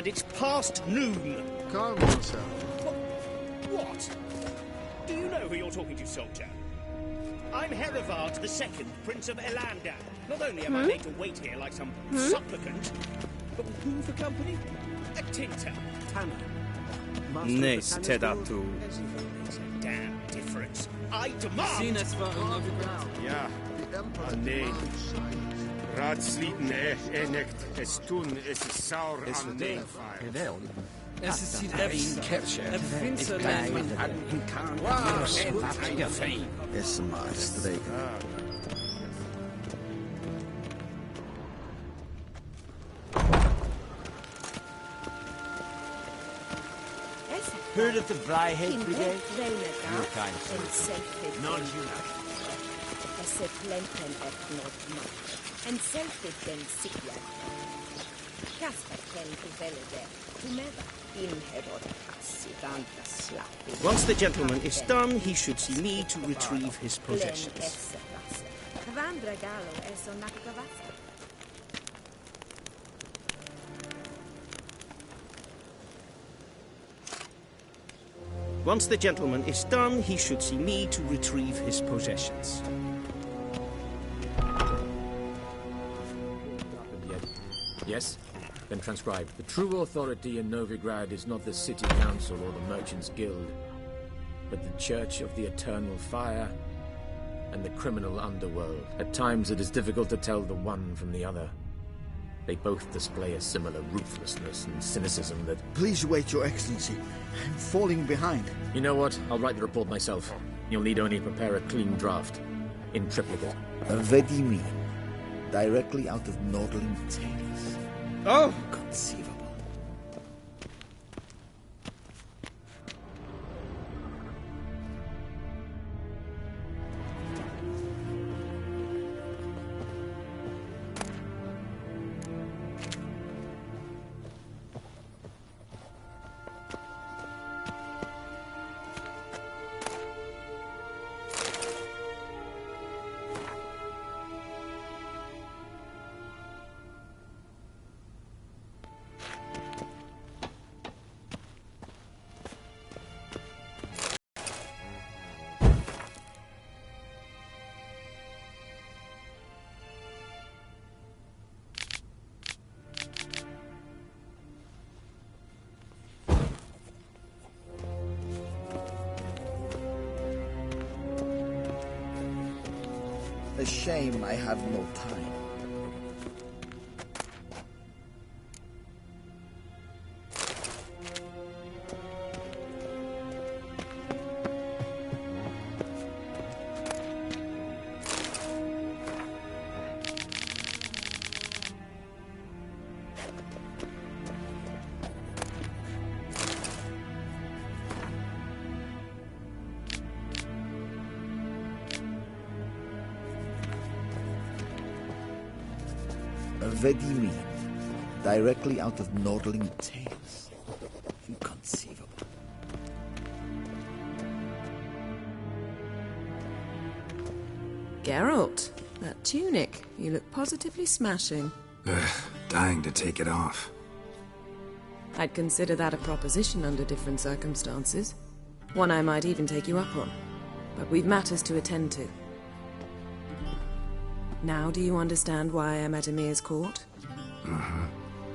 and it's past noon. Calm yourself. What? Do you know who you're talking to, soldier? I'm Herivard II, Prince of Elander. Not only am I made to wait here like some supplicant, but with whom for company? A tinter. Tanner. Nice, Tedatu. Makes a damn difference. I demand... Seen us for Ja, The Emperor nee. demands silence. Raadsleden enikt es toen is het saur aan neefvaart. Es ist sieht Finster Is maar streken. Heard of the Blyhead Brigade? Your kind, None you know. And self-defense Sigla. Kasper ken Velede. Whomever in Herod. Once the gentleman is done, he should see me to retrieve his possessions. Once the gentleman is done, he should see me to retrieve his possessions. Yes? Then transcribe. The true authority in Novigrad is not the city council or the merchants' guild, but the Church of the Eternal Fire and the criminal underworld. At times it is difficult to tell the one from the other. They both display a similar ruthlessness and cynicism that... Please wait, Your Excellency. I'm falling behind. You know what? I'll write the report myself. You'll need only prepare a clean draft. In triplicate. Vedimi. Directly out of Nordling Tales. Oh! Conceivable. A shame I have no time. Vedimi. Directly out of Nordling Tales. Inconceivable. Geralt, that tunic. You look positively smashing. Dying to take it off. I'd consider that a proposition under different circumstances. One I might even take you up on. But we've matters to attend to. Now do you understand why I'm at Emir's court?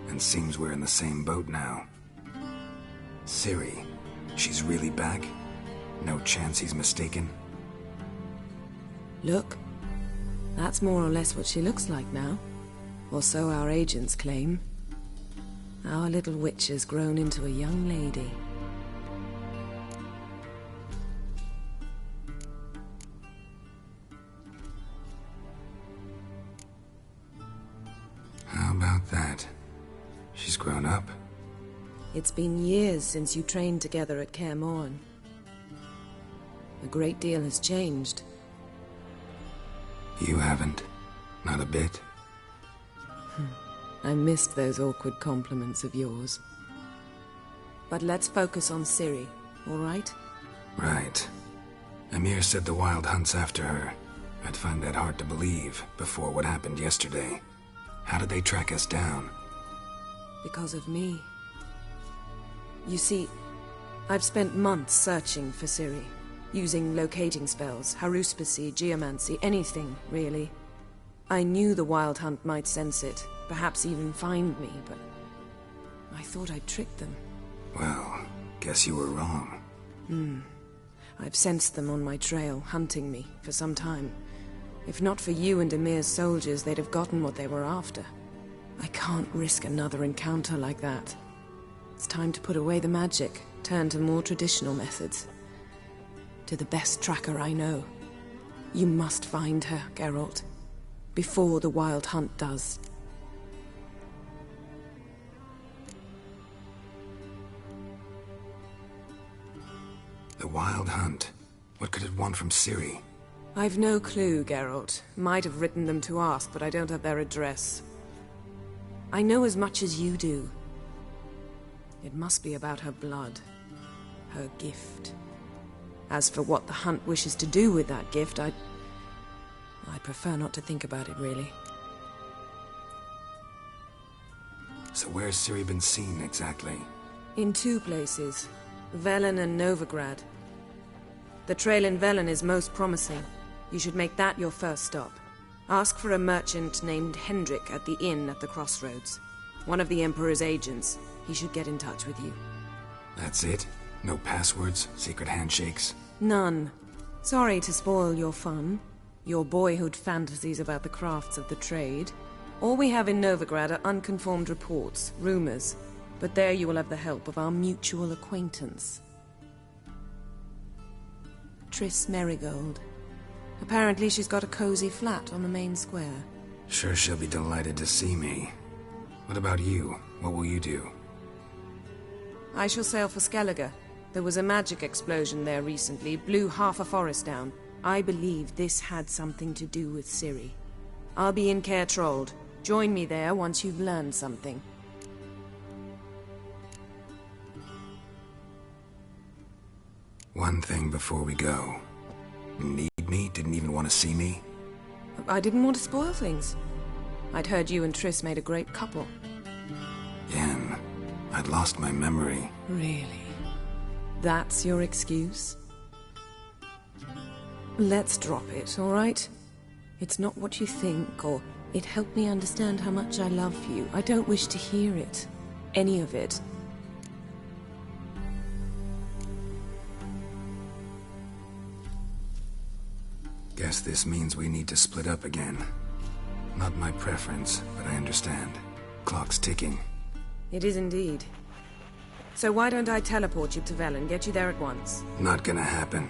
And seems we're in the same boat now. Ciri, she's really back? No chance he's mistaken? Look, that's more or less what she looks like now. Or so our agents claim. Our little witch has grown into a young lady. How about that? She's grown up? It's been years since you trained together at Kaer Morhen. A great deal has changed. You haven't. Not a bit. I missed those awkward compliments of yours. But let's focus on Ciri, all right? Right. Emir said the Wild hunts after her. I'd find that hard to believe before what happened yesterday. How did they track us down? Because of me. You see, I've spent months searching for Ciri, using locating spells, haruspicy, geomancy, anything, really. I knew the Wild Hunt might sense it, perhaps even find me, but I thought I'd tricked them. Well, guess you were wrong. I've sensed them on my trail, hunting me, for some time. If not for you and Emir's soldiers, they'd have gotten what they were after. I can't risk another encounter like that. It's time to put away the magic, turn to more traditional methods. To the best tracker I know. You must find her, Geralt. Before the Wild Hunt does. The Wild Hunt. What could it want from Ciri? I've no clue, Geralt. Might have written them to ask, but I don't have their address. I know as much as you do. It must be about her blood. Her gift. As for what the Hunt wishes to do with that gift, I prefer not to think about it, really. So where's Ciri been seen, exactly? In 2 places. Velen and Novigrad. The trail in Velen is most promising. You should make that your first stop. Ask for a merchant named Hendrik at the inn at the crossroads. One of the Emperor's agents. He should get in touch with you. That's it? No passwords? Secret handshakes? None. Sorry to spoil your fun. Your boyhood fantasies about the crafts of the trade. All we have in Novigrad are unconfirmed reports, rumors. But there you will have the help of our mutual acquaintance. Triss Merigold. Apparently she's got a cozy flat on the main square. Sure she'll be delighted to see me. What about you? What will you do? I shall sail for Skellige. There was a magic explosion there recently, blew half a forest down. I believe this had something to do with Ciri. I'll be in Caer Trold. Join me there once you've learned something. One thing before we go. Need me? Didn't even want to see me? I didn't want to spoil things. I'd heard you and Triss made a great couple. Yen, I'd lost my memory. Really? That's your excuse? Let's drop it, all right? It's not what you think, or it helped me understand how much I love you. I don't wish to hear it. Any of it. Guess this means we need to split up again. Not my preference, but I understand. Clock's ticking. It is indeed. So why don't I teleport you to Velen, get you there at once? Not gonna happen.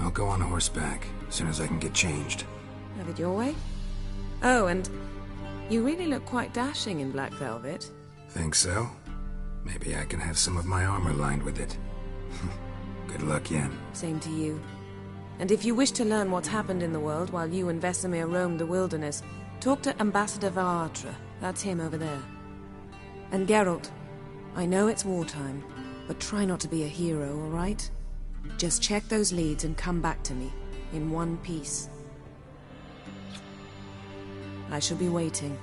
I'll go on horseback, as soon as I can get changed. Have it your way? Oh, and you really look quite dashing in black velvet. Think so? Maybe I can have some of my armor lined with it. Good luck, Yen. Same to you. And if you wish to learn what's happened in the world while you and Vesemir roamed the wilderness, talk to Ambassador Varatra. That's him over there. And Geralt, I know it's wartime, but try not to be a hero, all right? Just check those leads and come back to me, in one piece. I shall be waiting.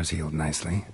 scars healed nicely.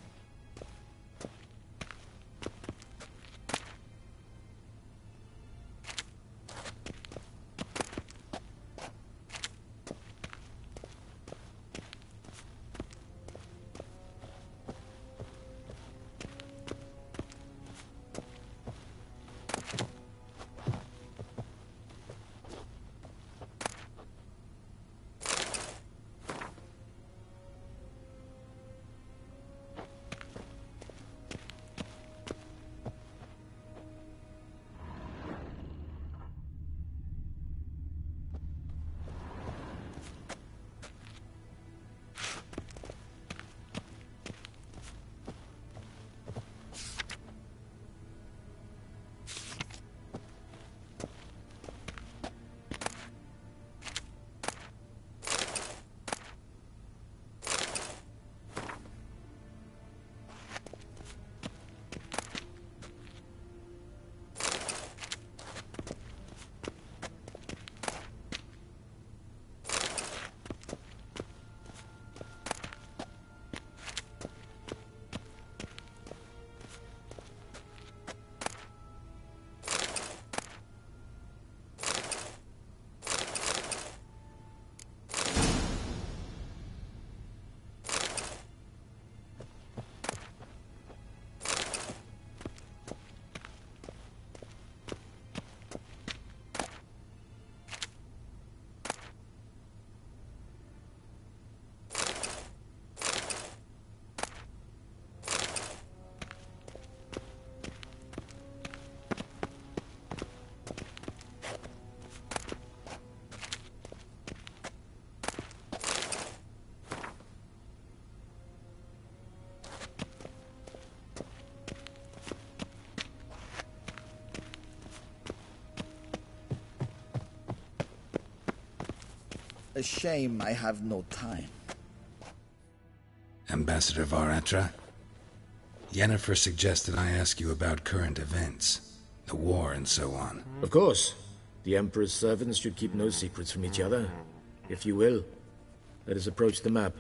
A shame I have no time. Ambassador Varatra, Yennefer suggested I ask you about current events, the war and so on. Of course. The Emperor's servants should keep no secrets from each other. If you will, let us approach the map.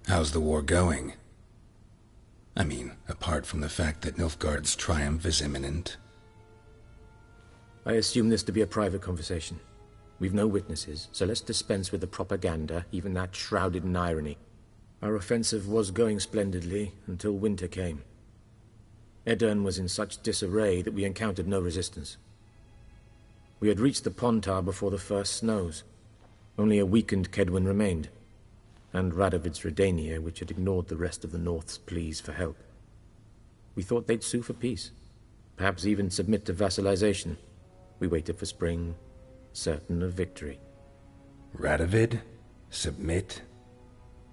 How's the war going? I mean, apart from the fact that Nilfgaard's triumph is imminent. I assume this to be a private conversation. We've no witnesses, so let's dispense with the propaganda, even that shrouded in irony. Our offensive was going splendidly until winter came. Edirn was in such disarray that we encountered no resistance. We had reached the Pontar before the first snows. Only a weakened Kedwin remained, and Radovid's Redania, which had ignored the rest of the North's pleas for help. We thought they'd sue for peace, perhaps even submit to vassalization. We waited for spring, certain of victory. Radovid? Submit?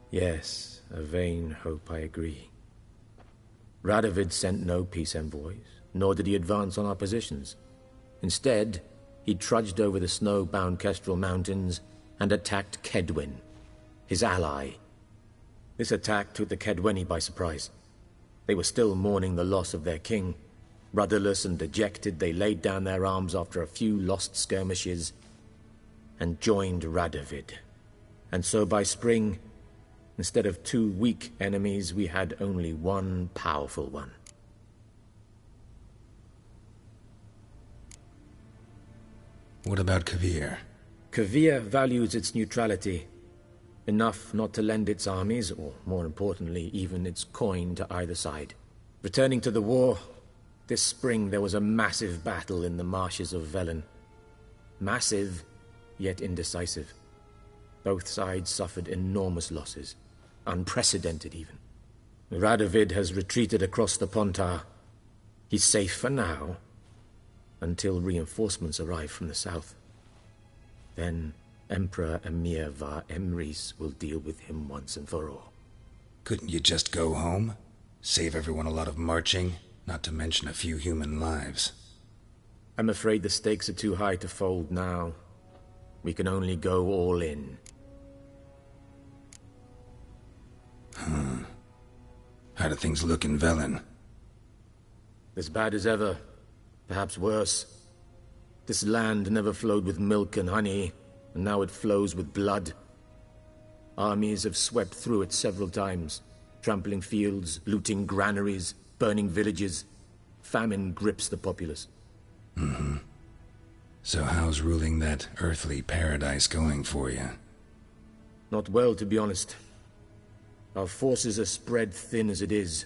Yes, a vain hope, I agree. Radovid sent no peace envoys, nor did he advance on our positions. Instead, he trudged over the snow-bound Kestrel Mountains and attacked Kedwin, his ally. This attack took the Kedweni by surprise. They were still mourning the loss of their king. Rudderless and dejected, they laid down their arms after a few lost skirmishes and joined Radovid. And so by spring, instead of 2 weak enemies, we had only one powerful one. What about Kavir? Kavir values its neutrality, enough not to lend its armies, or more importantly, even its coin to either side. Returning to the war, this spring there was a massive battle in the marshes of Velen. Massive, yet indecisive. Both sides suffered enormous losses, unprecedented even. Radovid has retreated across the Pontar. He's safe for now, until reinforcements arrive from the south. Then Emperor Emir var Emrys will deal with him once and for all. Couldn't you just go home? Save everyone a lot of marching, not to mention a few human lives. I'm afraid the stakes are too high to fold now. We can only go all in. How do things look in Velen? As bad as ever. Perhaps worse. This land never flowed with milk and honey, and now it flows with blood. Armies have swept through it several times, trampling fields, looting granaries, burning villages. Famine grips the populace. Mm-hmm. So how's ruling that earthly paradise going for you? Not well, to be honest. Our forces are spread thin as it is,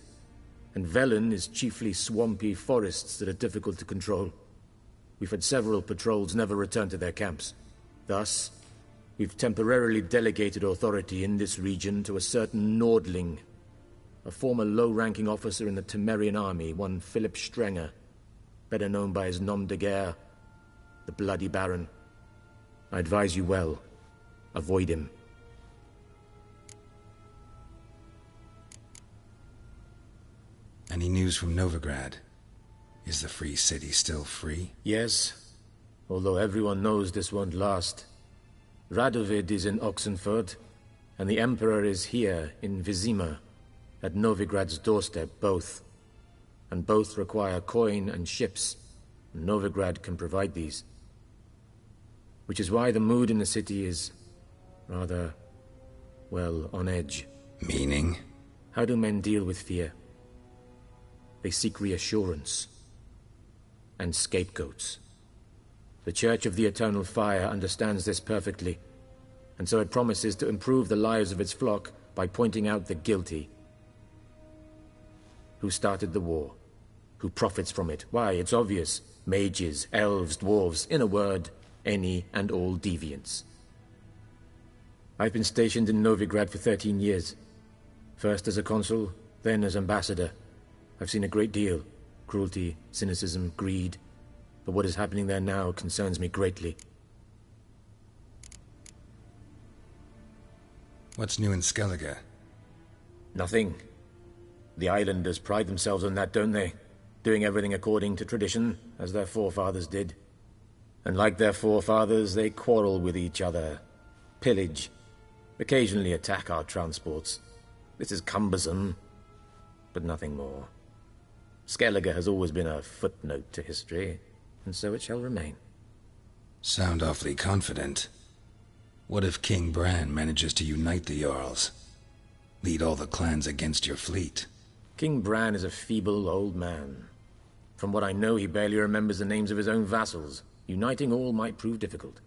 and Velen is chiefly swampy forests that are difficult to control. We've had several patrols never return to their camps. Thus, we've temporarily delegated authority in this region to a certain Nordling, a former low-ranking officer in the Temerian army, one Philip Strenger, better known by his nom de guerre, the Bloody Baron. I advise you well. Avoid him. Any news from Novigrad? Is the free city still free? Yes, although everyone knows this won't last. Radovid is in Oxenford, and the Emperor is here in Vizima, at Novigrad's doorstep, both. And both require coin and ships. Novigrad can provide these. Which is why the mood in the city is rather, well, on edge. Meaning? How do men deal with fear? They seek reassurance and scapegoats. The Church of the Eternal Fire understands this perfectly, and so it promises to improve the lives of its flock by pointing out the guilty. Who started the war? Who profits from it? Why, it's obvious. Mages, elves, dwarves, in a word, any and all deviants. I've been stationed in Novigrad for 13 years. First as a consul, then as ambassador. I've seen a great deal. Cruelty, cynicism, greed. But what is happening there now concerns me greatly. What's new in Skellige? Nothing. The islanders pride themselves on that, don't they? Doing everything according to tradition, as their forefathers did. And like their forefathers, they quarrel with each other, pillage, occasionally attack our transports. This is cumbersome, but nothing more. Skellige has always been a footnote to history, and so it shall remain. Sound awfully confident. What if King Bran manages to unite the Jarls? Lead all the clans against your fleet? King Bran is a feeble old man. From what I know, he barely remembers the names of his own vassals. Uniting all might prove difficult.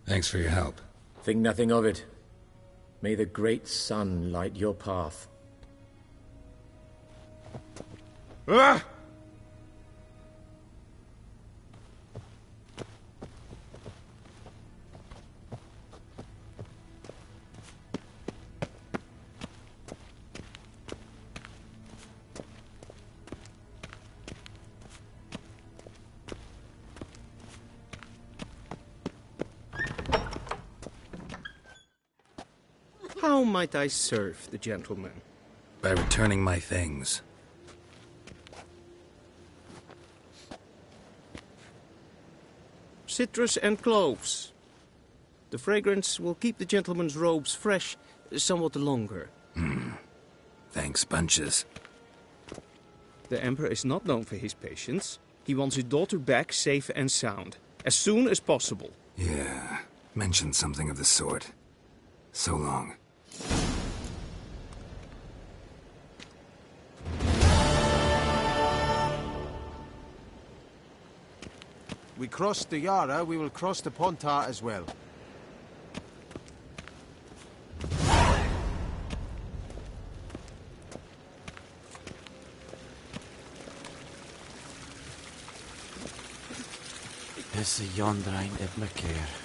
Thanks for your help. Think nothing of it. May the great sun light your path. Ah! How might I serve the gentleman? By returning my things. Citrus and cloves. The fragrance will keep the gentleman's robes fresh somewhat longer. Thanks, bunches. The Emperor is not known for his patience. He wants his daughter back safe and sound, as soon as possible. Yeah, mentioned something of the sort. So long. We crossed the Yara, we will cross the Pontar as well. Is Jondrain et Merkeer.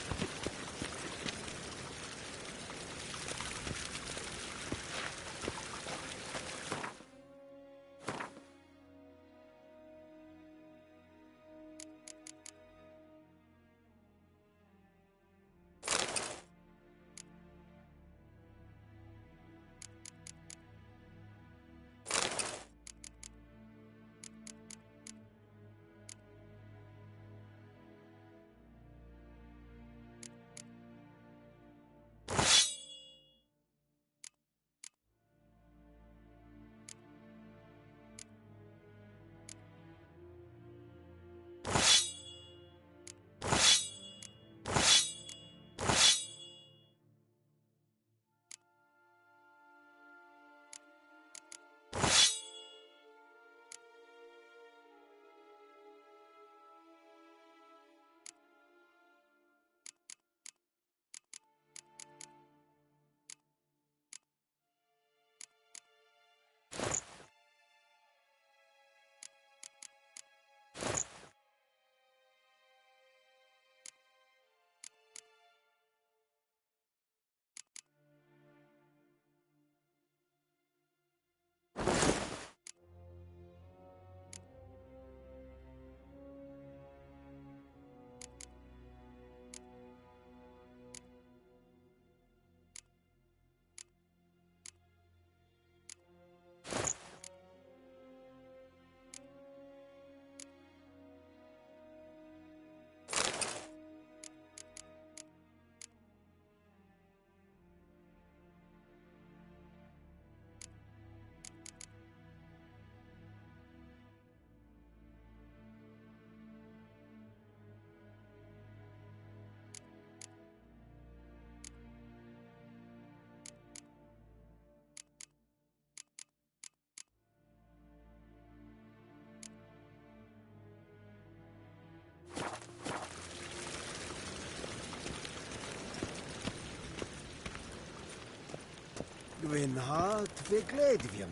Gwyn hart fe gledfion.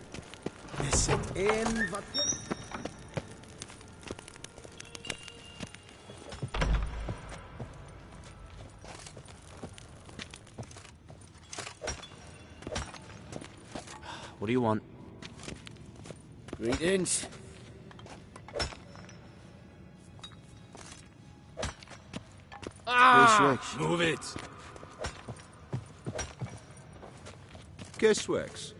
Neset ein vatlen. What do you want? Greetings. Move it! Keswex.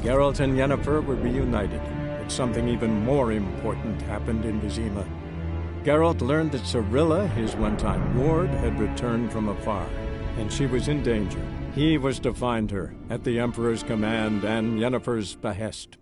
Geralt and Yennefer were reunited, but something even more important happened in Vizima. Geralt learned that Cirilla, his one-time ward, had returned from afar, and she was in danger. He was to find her, at the Emperor's command and Yennefer's behest.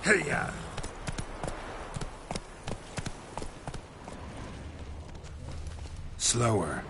Hey-ya! Slower.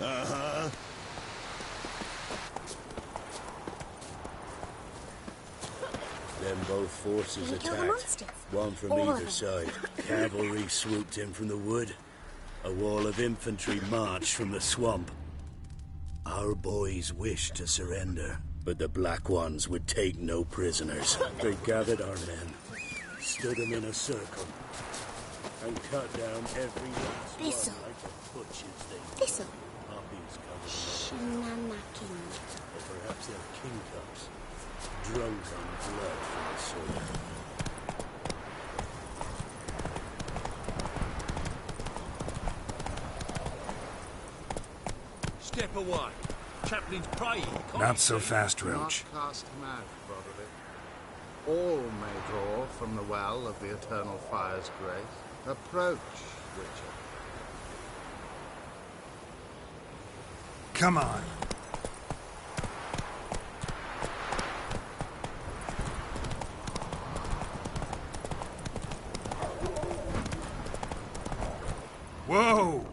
Uh-huh. Then both forces attacked, one from either side. Cavalry swooped in from the wood. A wall of infantry marched from the swamp. Our boys wished to surrender, but the Black Ones would take no prisoners. They gathered our men, stood them in a circle, and cut down every last one like the butchers they did. Poppies covered in or perhaps they're king cups, drunk on blood from the sword. Step away. Chaplain's praying. Not so fast, Roach. Not cast him out, Broderick. All may draw from the well of the Eternal Fire's grace. Approach, Richard. Come on. Whoa!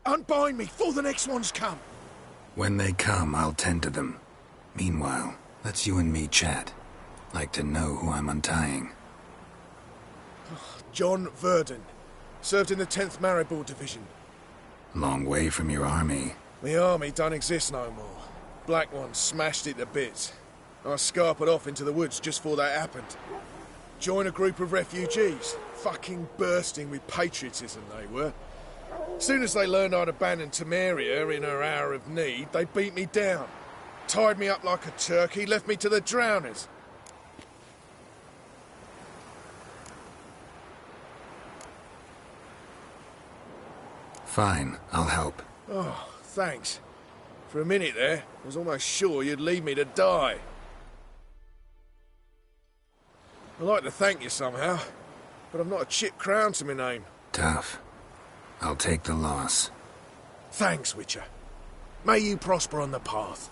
Unbind me before the next ones come. When they come, I'll tend to them. Meanwhile, let's you and me chat. Like to know who I'm untying. John Verdon. Served in the 10th Maribor Division. Long way from your army. My army don't exist no more. Black Ones smashed it to bits. I scarpered off into the woods just before that happened. Joined a group of refugees. Fucking bursting with patriotism they were. Soon as they learned I'd abandoned Temeria in her hour of need, they beat me down. tied me up like a turkey, left me to the drowners. Fine, I'll help. Oh, thanks. For a minute there, I was almost sure you'd leave me to die. I'd like to thank you somehow, but I've not a chip crown to my name. Tough. I'll take the loss. Thanks, Witcher. May you prosper on the path.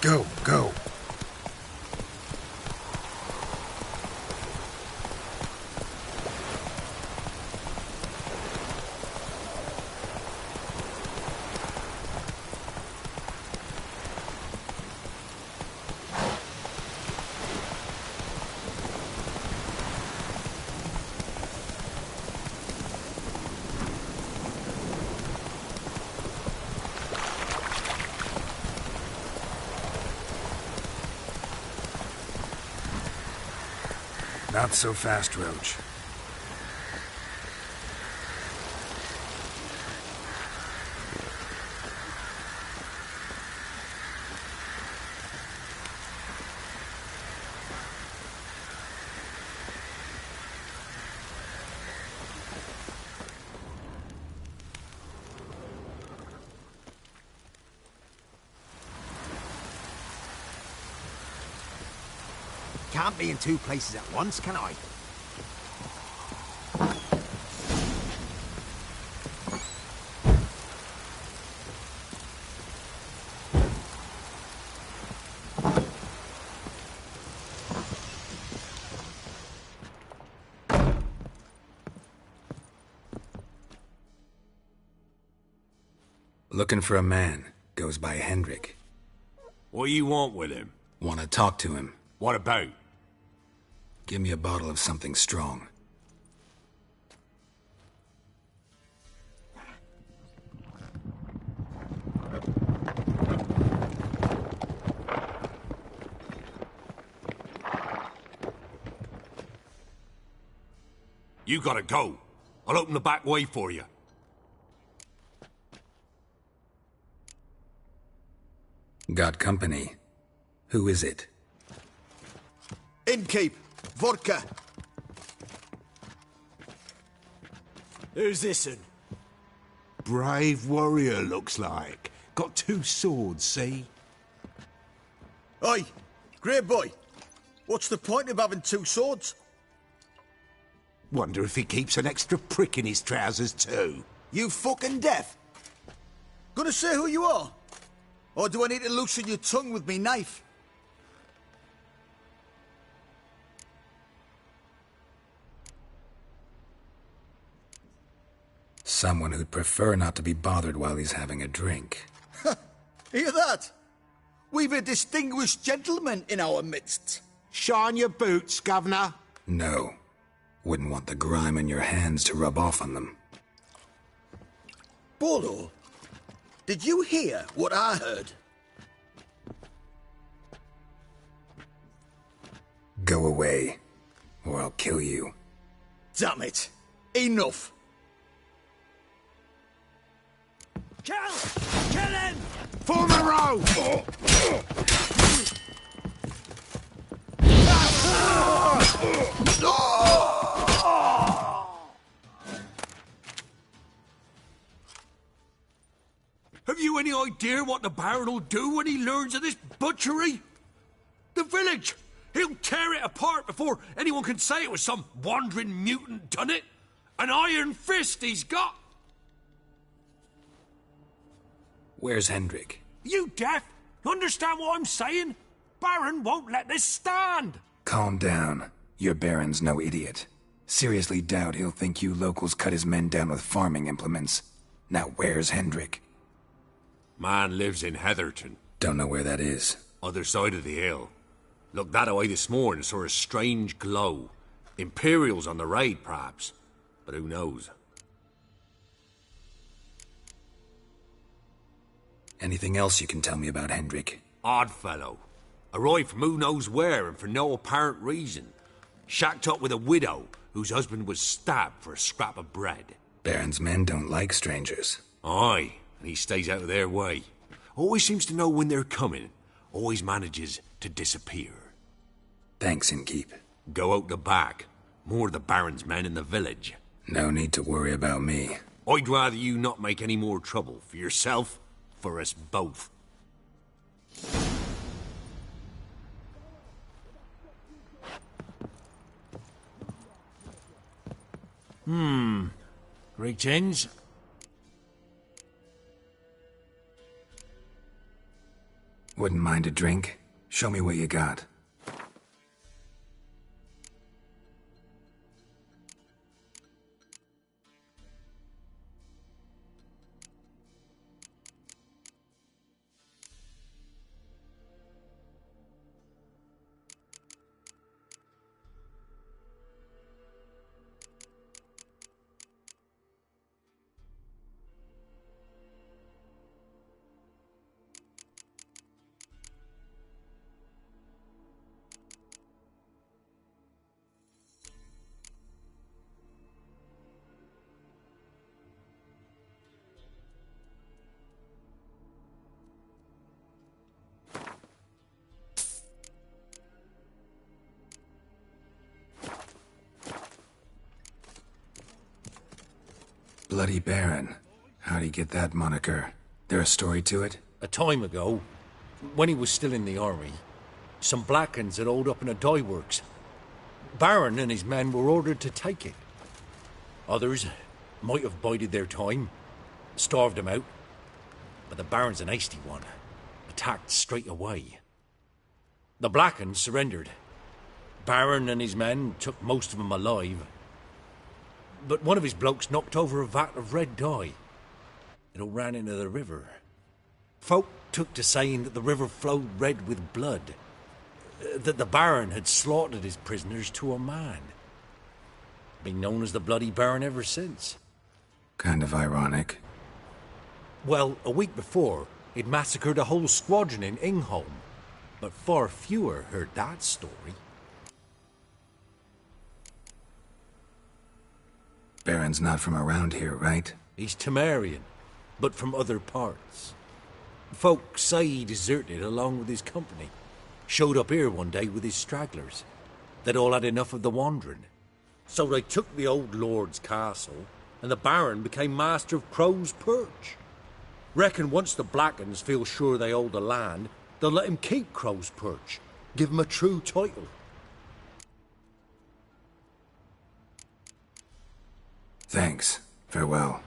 Go, go. Not so fast, Roach. Can't be in two places at once, can I? Looking for a man. Goes by Hendrik. What do you want with him? Want to talk to him. What about? Give me a bottle of something strong. You gotta go. I'll open the back way for you. Got company. Who is it? Innkeep. Vodka. Who's this'n? Brave warrior, looks like. Got 2 swords, see? Oi, great boy. What's the point of having 2 swords? Wonder if he keeps an extra prick in his trousers too. You fucking deaf? Gonna say who you are? Or do I need to loosen your tongue with me knife? Someone who'd prefer not to be bothered while he's having a drink. Hear that? We've a distinguished gentleman in our midst. Shine your boots, Governor. No. Wouldn't want the grime in your hands to rub off on them. Bolo, did you hear what I heard? Go away, or I'll kill you. Damn it. Enough. Kill! Kill him! Form a row! Have you any idea what the Baron will do when he learns of this butchery? The village! He'll tear it apart before anyone can say it was some wandering mutant done it. An iron fist he's got! Where's Hendrik? You deaf? You understand what I'm saying? Baron won't let this stand. Calm down. Your Baron's no idiot. Seriously doubt he'll think you locals cut his men down with farming implements. Now where's Hendrik? Man lives in Heatherton. Don't know where that is. Other side of the hill. Looked that away this morning, saw a strange glow. Imperials on the raid, perhaps. But who knows? Anything else you can tell me about Hendrik? Odd fellow. Arrived from who knows where and for no apparent reason. Shacked up with a widow whose husband was stabbed for a scrap of bread. Baron's men don't like strangers. Aye, and he stays out of their way. Always seems to know when they're coming. Always manages to disappear. Thanks, Innkeep. Go out the back. More of the Baron's men in the village. No need to worry about me. I'd rather you not make any more trouble. For yourself, for us both. Greetings. Wouldn't mind a drink? Show me what you got. Bloody Baron. How'd he get that moniker? There a story to it? A time ago, when he was still in the army, some Blackens had holed up in a dye works. Baron and his men were ordered to take it. Others might have bided their time, starved him out. But the Baron's an hasty one. Attacked straight away. The Blackens surrendered. Baron and his men took most of them alive. But one of his blokes knocked over a vat of red dye. It all ran into the river. Folk took to saying that the river flowed red with blood. That the Baron had slaughtered his prisoners to a man. Been known as the Bloody Baron ever since. Kind of ironic. Well, a week before, he'd massacred a whole squadron in Ingholm. But far fewer heard that story. Baron's not from around here, right? He's Temerian, but from other parts. Folk say he deserted along with his company. Showed up here one day with his stragglers. They'd all had enough of the wandering. So they took the old lord's castle, and the Baron became master of Crow's Perch. Reckon once the Blackens feel sure they hold the land, they'll let him keep Crow's Perch. Give him a true title. Thanks. Farewell.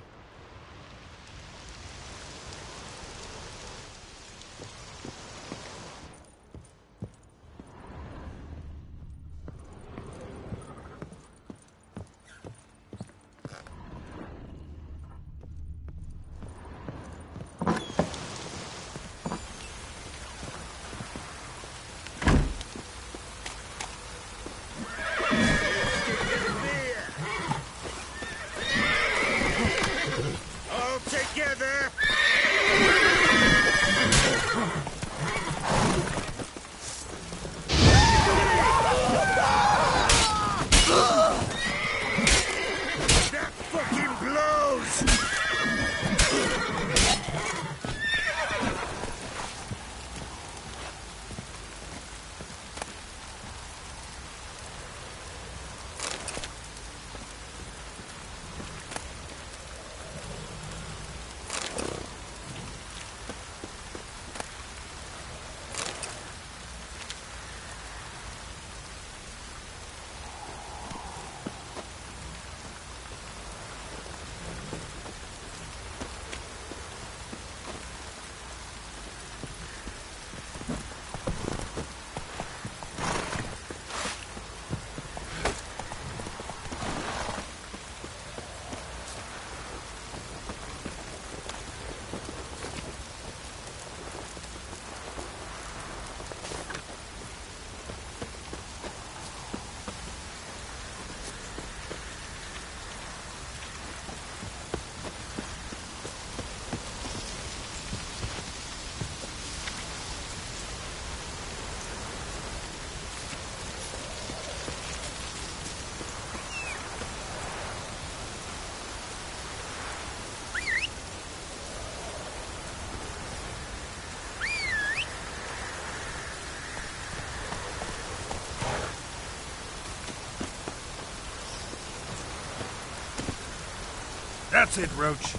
That's it, Roach.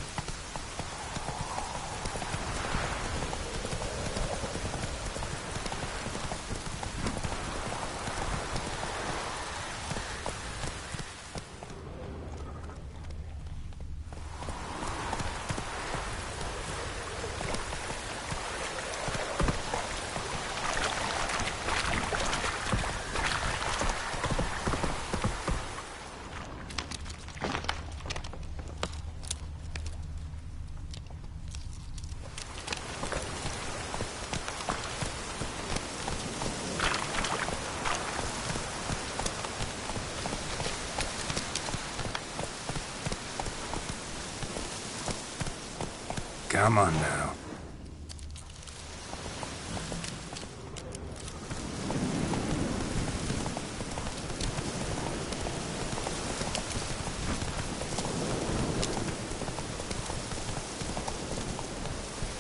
Come on now.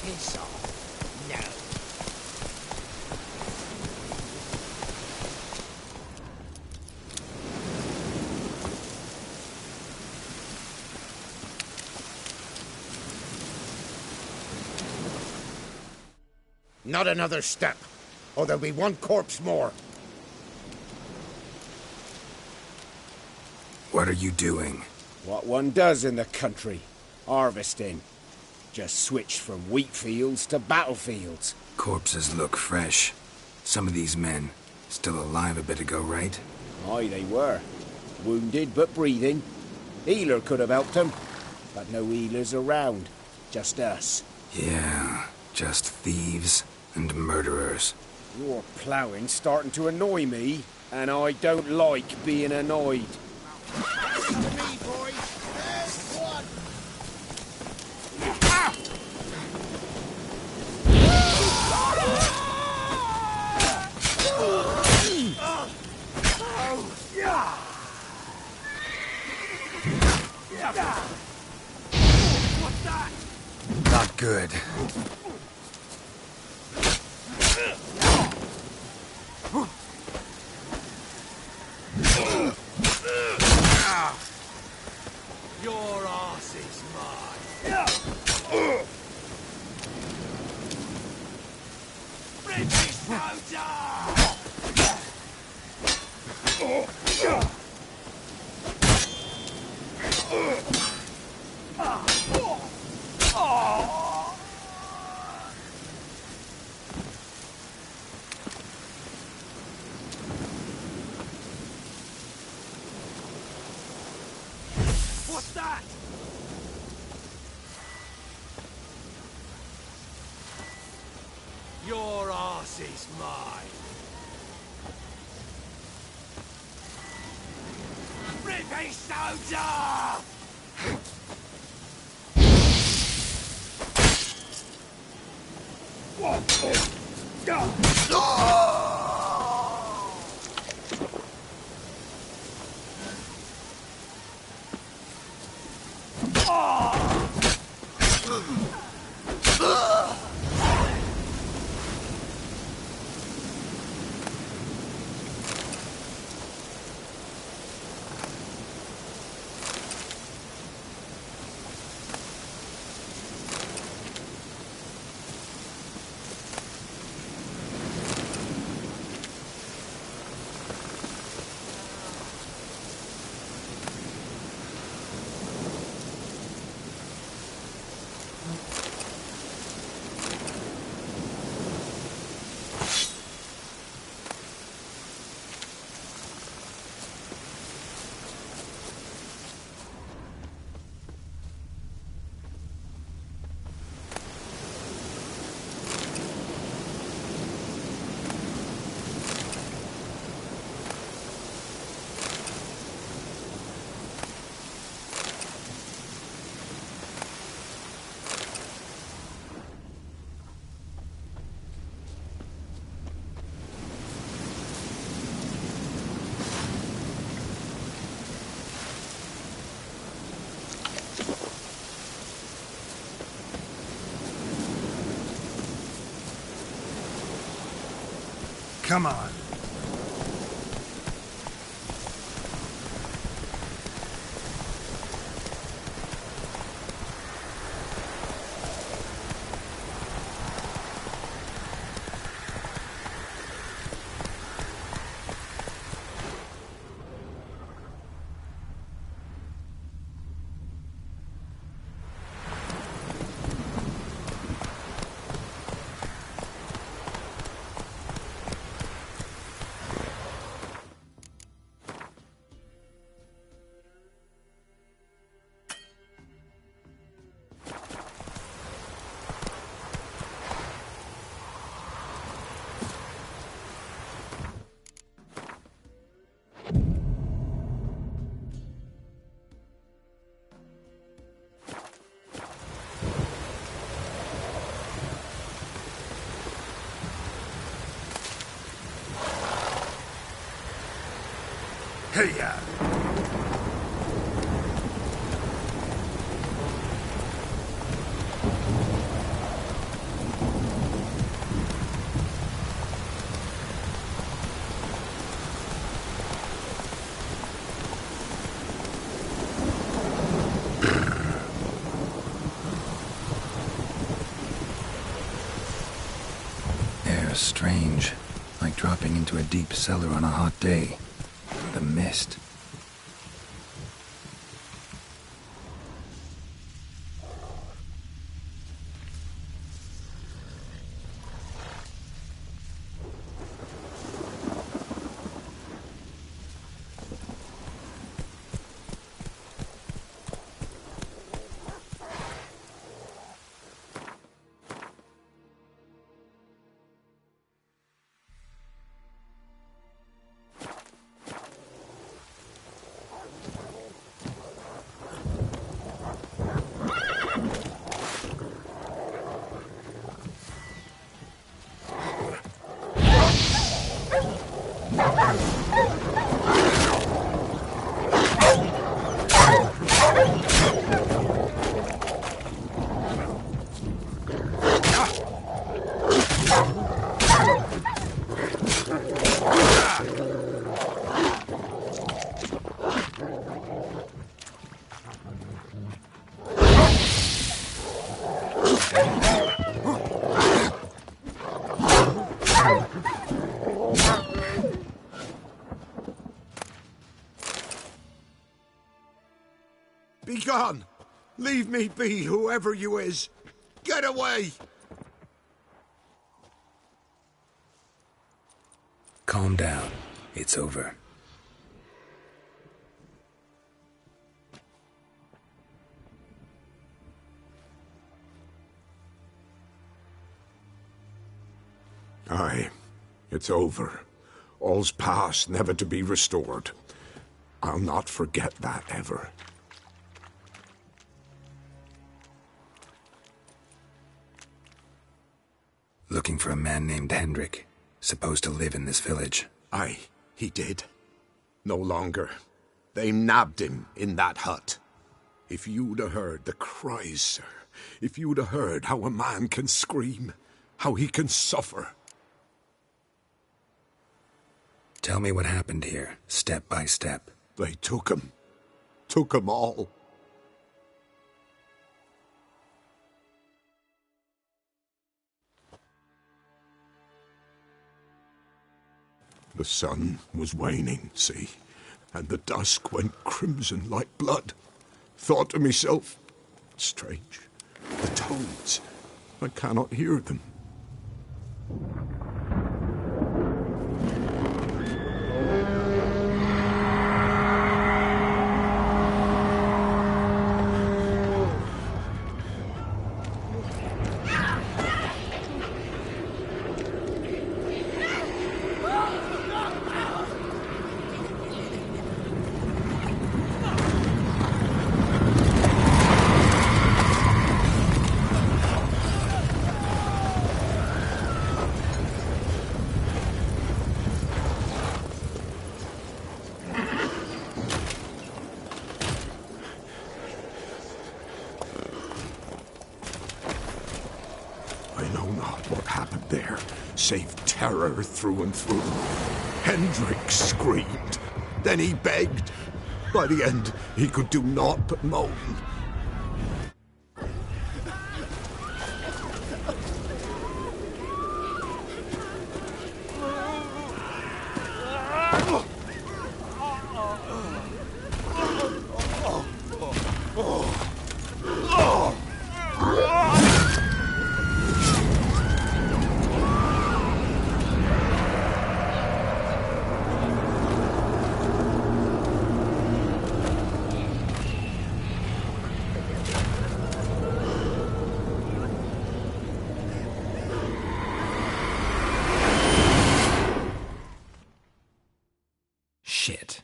Piss off. No. Not another step, or there'll be one corpse more. What are you doing? What one does in the country. Harvesting. Just switched from wheat fields to battlefields. Corpses look fresh. Some of these men still alive a bit ago, right? Aye, they were. Wounded but breathing. Healer could have helped them. But no healers around. Just us. Yeah, just thieves and murderers. Your ploughing's starting to annoy me, and I don't like being annoyed. What's that? Not good. Your ass is mine. British What's that? Your ass is mine. British soldier! Come on. here. Air's strange, like dropping into a deep cellar on a hot day. The mist. Be gone! Leave me be, whoever you is! Get away! Calm down. It's over. Aye, it's over. All's past, never to be restored. I'll not forget that ever. Looking for a man named Hendrik, supposed to live in this village. Aye, he did. No longer. They nabbed him in that hut. If you'd have heard the cries, sir, if you'd have heard how a man can scream, how he can suffer. Tell me what happened here, step by step. They took him. Took him all. The sun was waning, see, and the dusk went crimson like blood. Thought to myself, strange, the toads, I cannot hear them. Save terror through and through. Hendrik screamed. Then he begged. By the end, he could do naught but moan. Shit.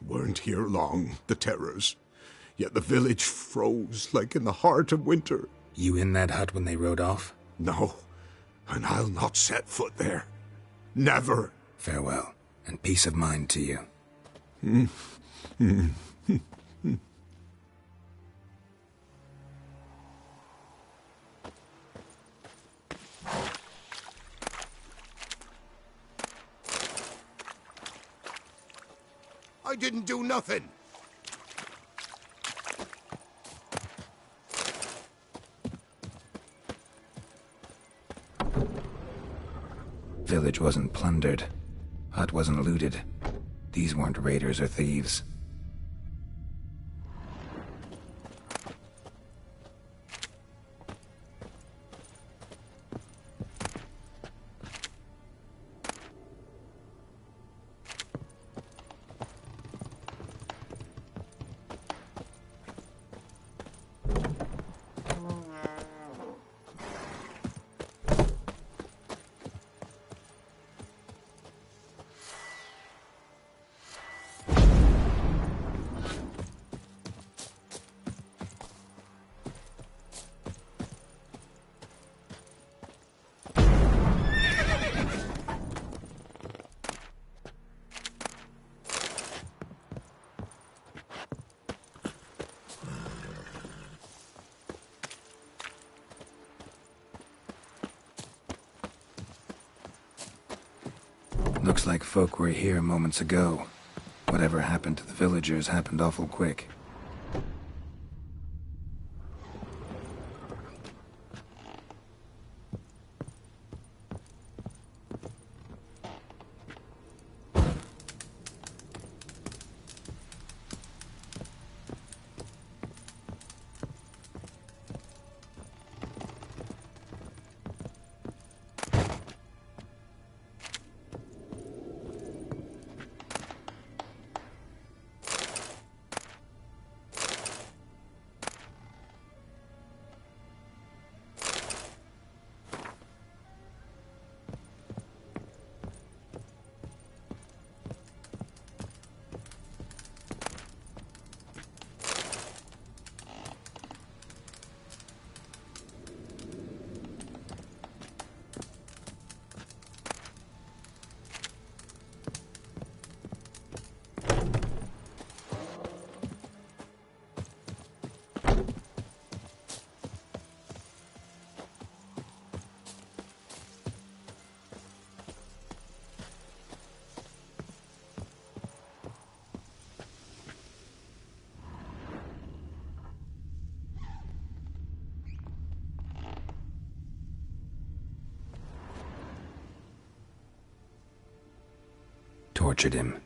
Weren't here long, the terrors. Yet the village froze like in the heart of winter. You in that hut when they rode off? No. and I'll not set foot there. Never. Farewell, and peace of mind to you. I didn't do nothing. Village wasn't plundered. Hut wasn't looted. These weren't raiders or thieves. Looks like folk were here moments ago. Whatever happened to the villagers happened awful quick. Tortured him.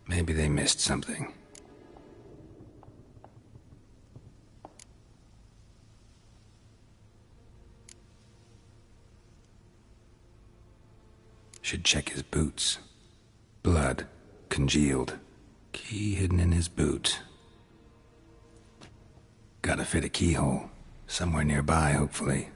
Maybe they missed something. Should check his boots. Blood, congealed. Key hidden in his boot. Gotta fit a keyhole. Somewhere nearby, hopefully.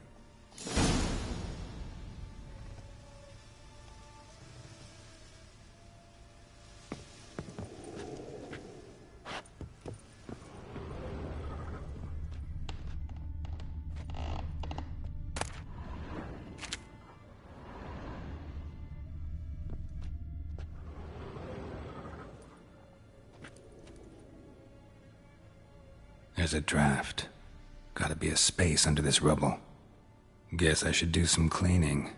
There's a draft. Gotta be a space under this rubble. Guess I should do some cleaning.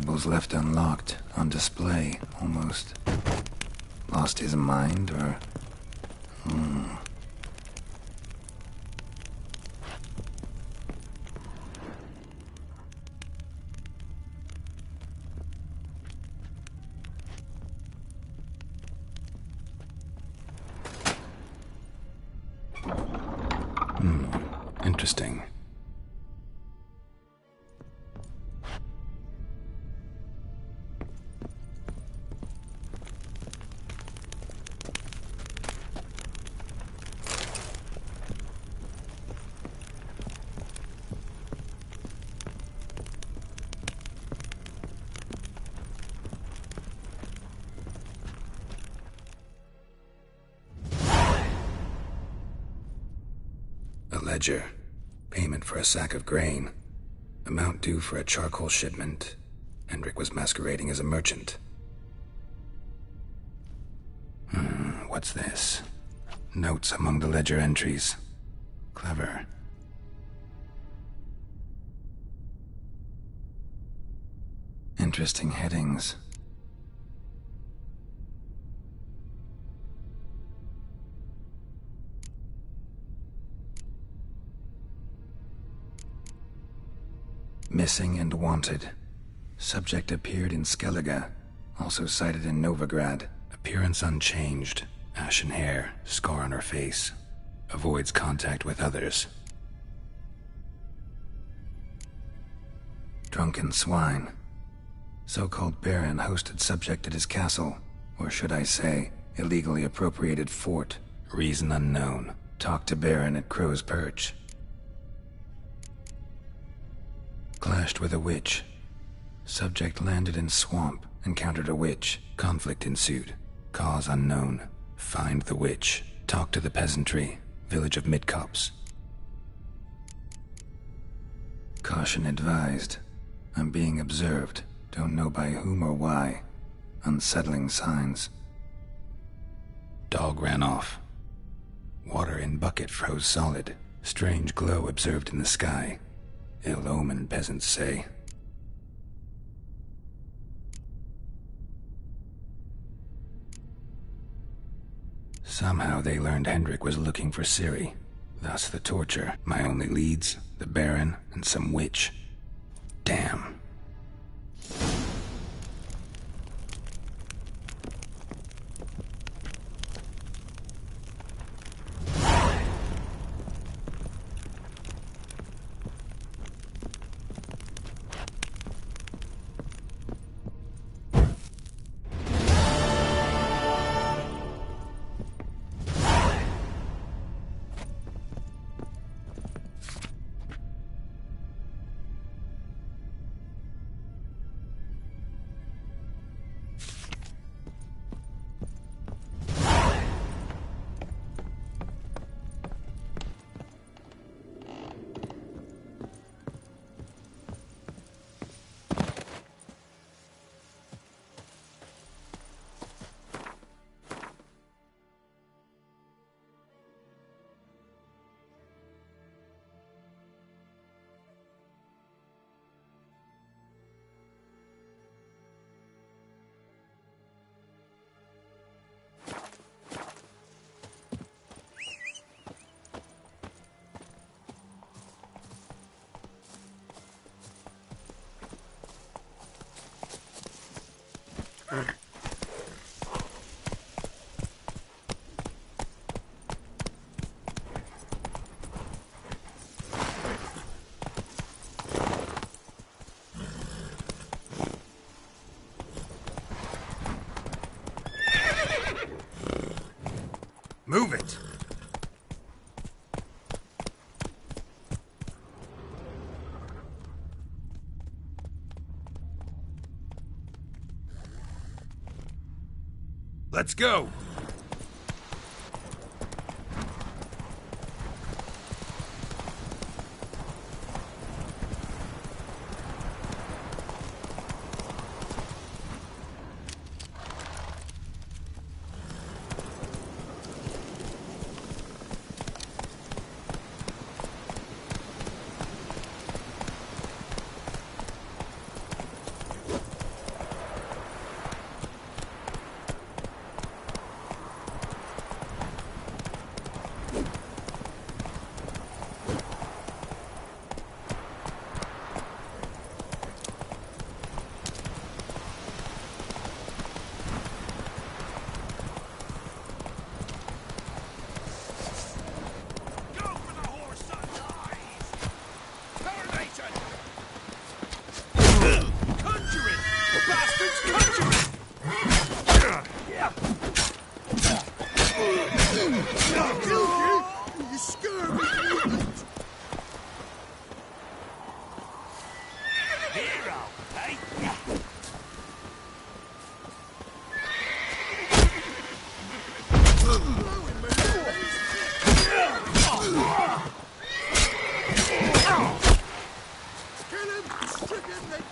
valuables left unlocked, on display, almost. Lost his mind, or... Interesting. A ledger. Payment for a sack of grain. Amount due for a charcoal shipment. Hendrik was masquerading as a merchant. What's this? Notes among the ledger entries. Clever. Interesting headings. Missing and wanted. Subject appeared in Skellige, also sighted in Novigrad. Appearance unchanged. Ashen hair, scar on her face. Avoids contact with others. Drunken swine. So-called Baron hosted subject at his castle, or should I say, illegally appropriated fort. Reason unknown. Talked to Baron at Crow's Perch. Clashed with a witch. Subject landed in swamp, encountered a witch. Conflict ensued. Cause unknown. Find the witch. Talk to the peasantry. Village of Midcopse. Caution advised. I'm being observed. Don't know by whom or why. Unsettling signs. Dog ran off. Water in bucket froze solid. Strange glow observed in the sky. Ill omen, peasants say. Somehow they learned Hendrik was looking for Ciri. Thus the torture. My only leads, the Baron, and some witch. Damn. Move it! Let's go!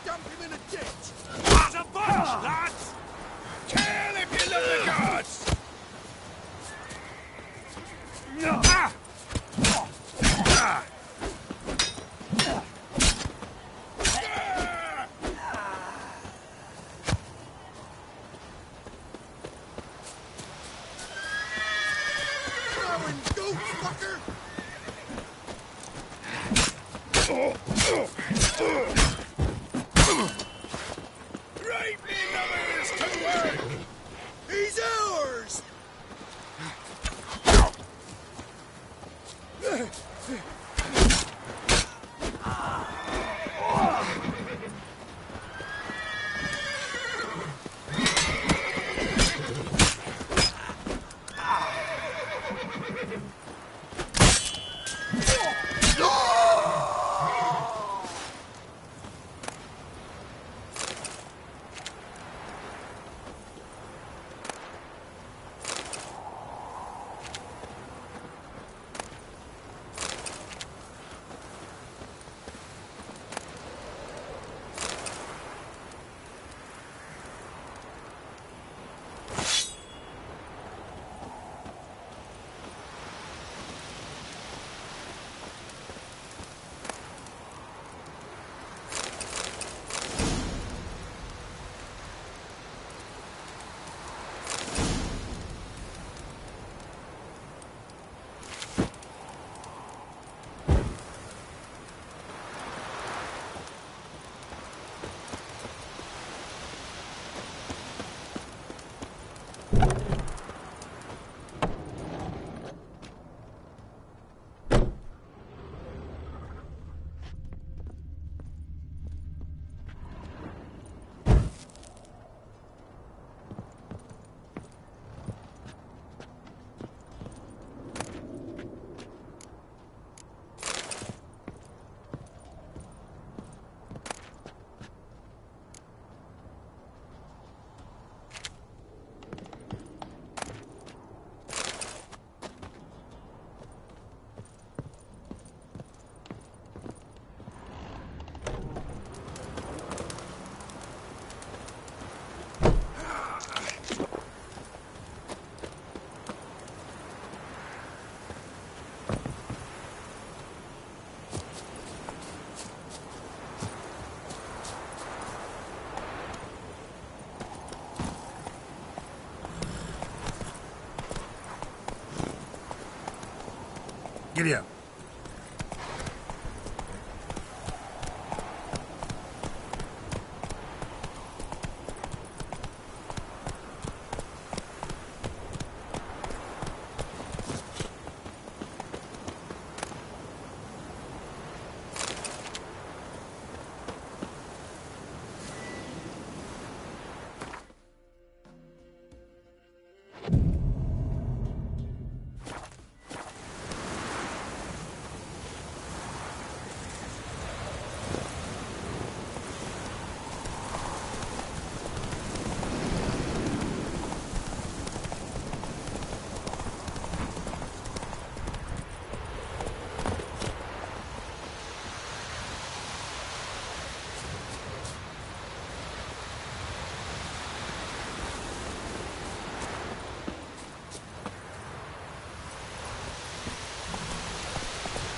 dump him in a ditch! As a bunch, lads! Kill if you love the gods! He's ours! Giddy up.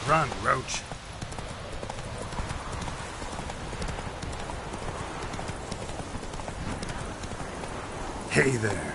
Run, Roach. Hey there.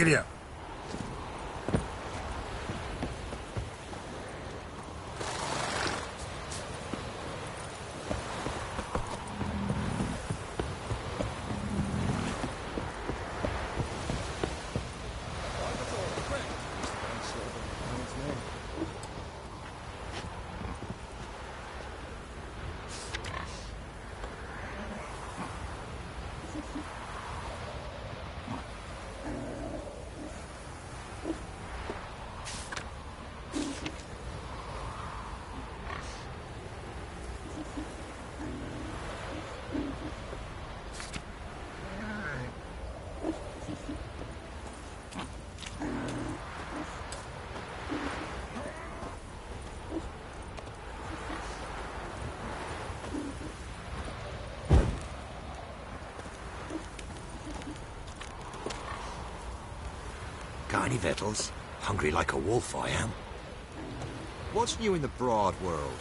Giddy up. Got any victuals? Hungry like a wolf, I am. What's new in the broad world?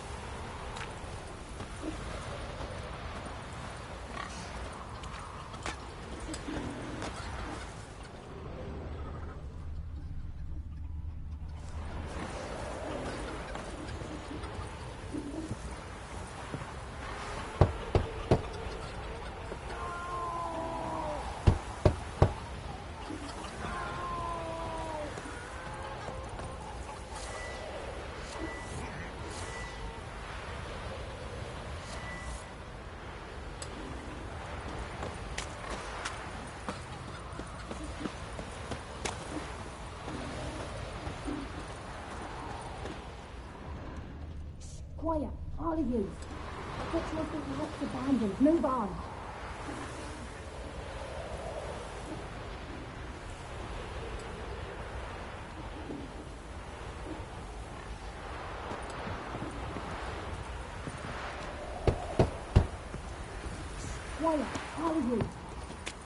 Quiet, all of you. Fix your little huts abandoned. Move on. Quiet, all of you.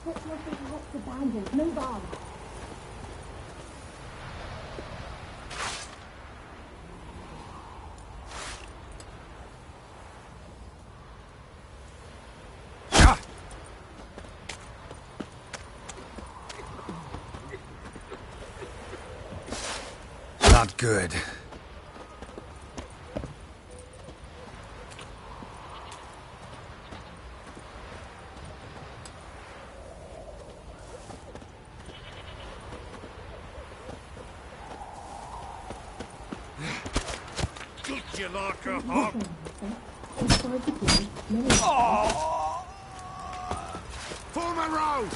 Fix your little huts abandoned. Move on. Not good. Good you like a hog. Form a row!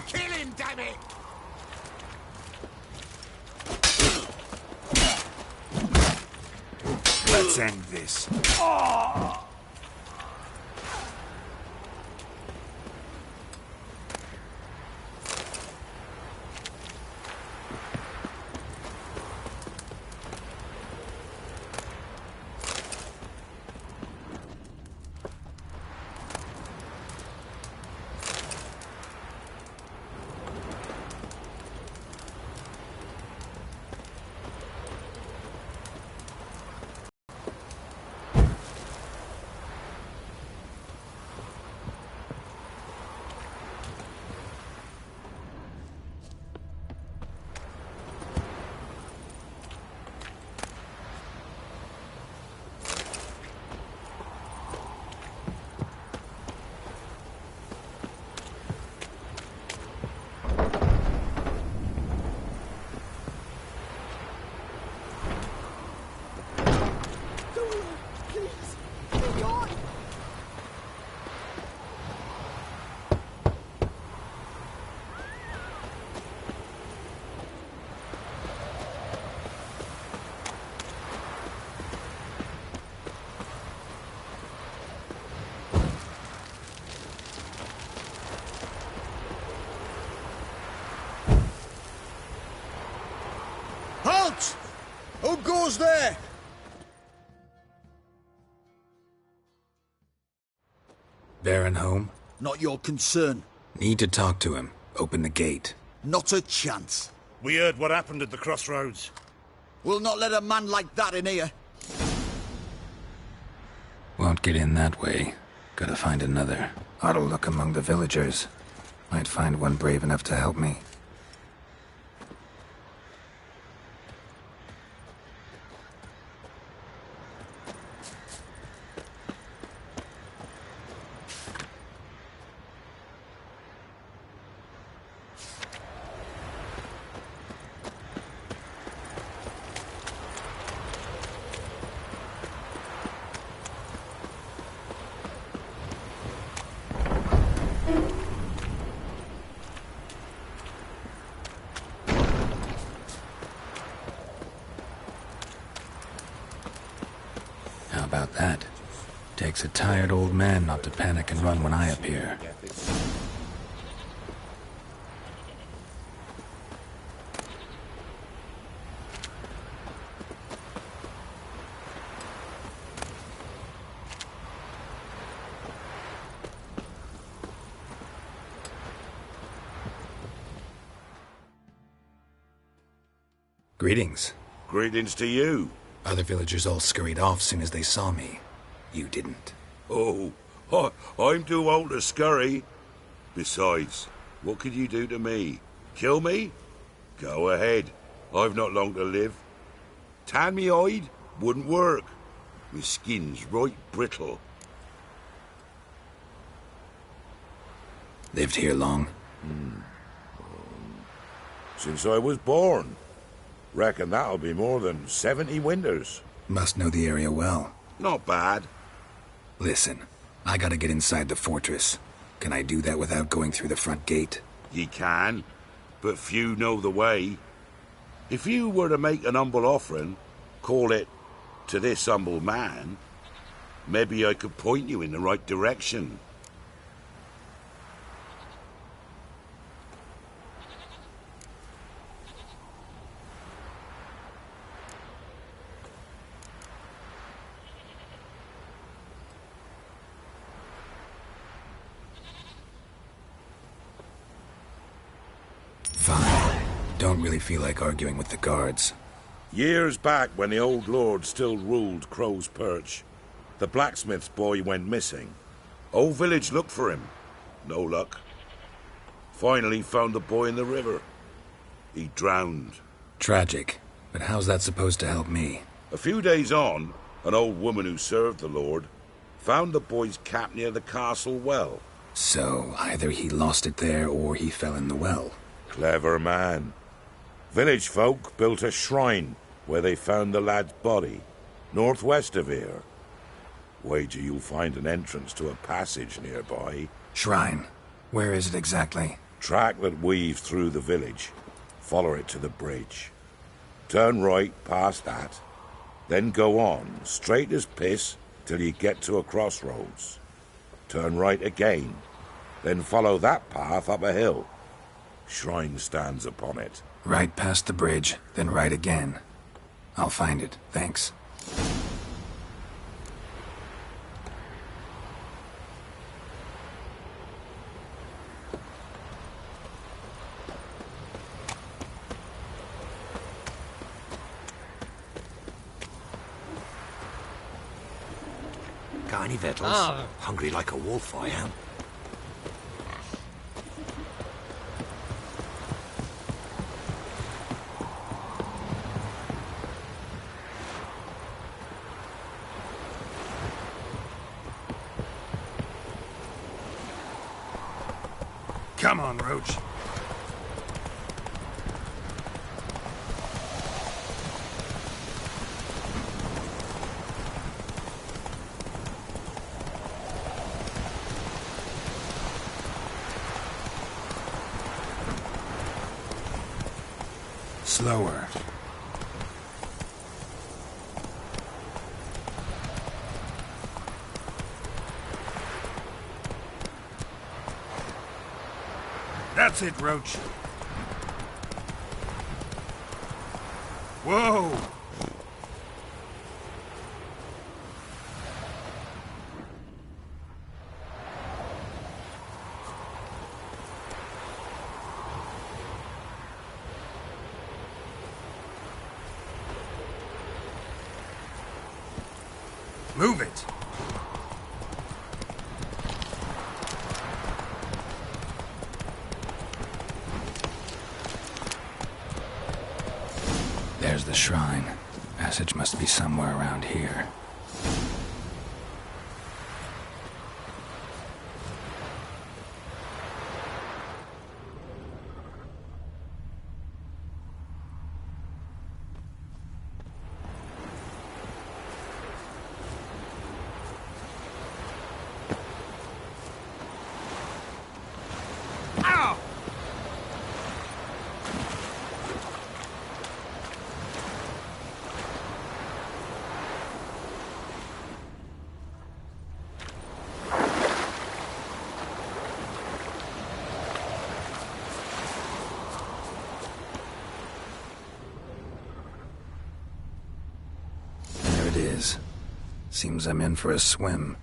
Kill him, damn it! Let's end this. Halt! Who goes there? Baron home? Not your concern. Need to talk to him. Open the gate. Not a chance. We heard what happened at the crossroads. We'll not let a man like that in here. Won't get in that way. Gotta find another. Ought to look among the villagers. Might find one brave enough to help me. about that. Takes a tired old man not to panic and run when I appear. Greetings. Greetings to you. Other villagers all scurried off soon as they saw me. You didn't. Oh, I'm too old to scurry. Besides, what could you do to me? Kill me? Go ahead. I've not long to live. Tan me hide? Wouldn't work. My skin's right brittle. Lived here long? Since I was born. Reckon that'll be more than 70 winters. Must know the area well. Not bad. Listen, I gotta get inside the fortress. Can I do that without going through the front gate? Ye can, but few know the way. If you were to make an humble offering, call it, to this humble man, maybe I could point you in the right direction. Fine. Don't really feel like arguing with the guards. Years back, when the old lord still ruled Crow's Perch, the blacksmith's boy went missing. Whole village looked for him. No luck. Finally found the boy in the river. He drowned. Tragic. But how's that supposed to help me? A few days on, an old woman who served the lord found the boy's cap near the castle well. So, either he lost it there or he fell in the well. Clever man. Village folk built a shrine where they found the lad's body, northwest of here. Wager you'll find an entrance to a passage nearby. Shrine? Where is it exactly? Track that weaves through the village. Follow it to the bridge. Turn right past that. Then go on, straight as piss, till you get to a crossroads. Turn right again. Then follow that path up a hill. Shrine stands upon it. Right past the bridge, then right again. I'll find it, thanks. Got any victuals? Hungry like a wolf, I am. Come on, Roach. Slower. That's it, Roach. Whoa! Move it. There's the shrine. Passage must be somewhere around here. is. Seems I'm in for a swim.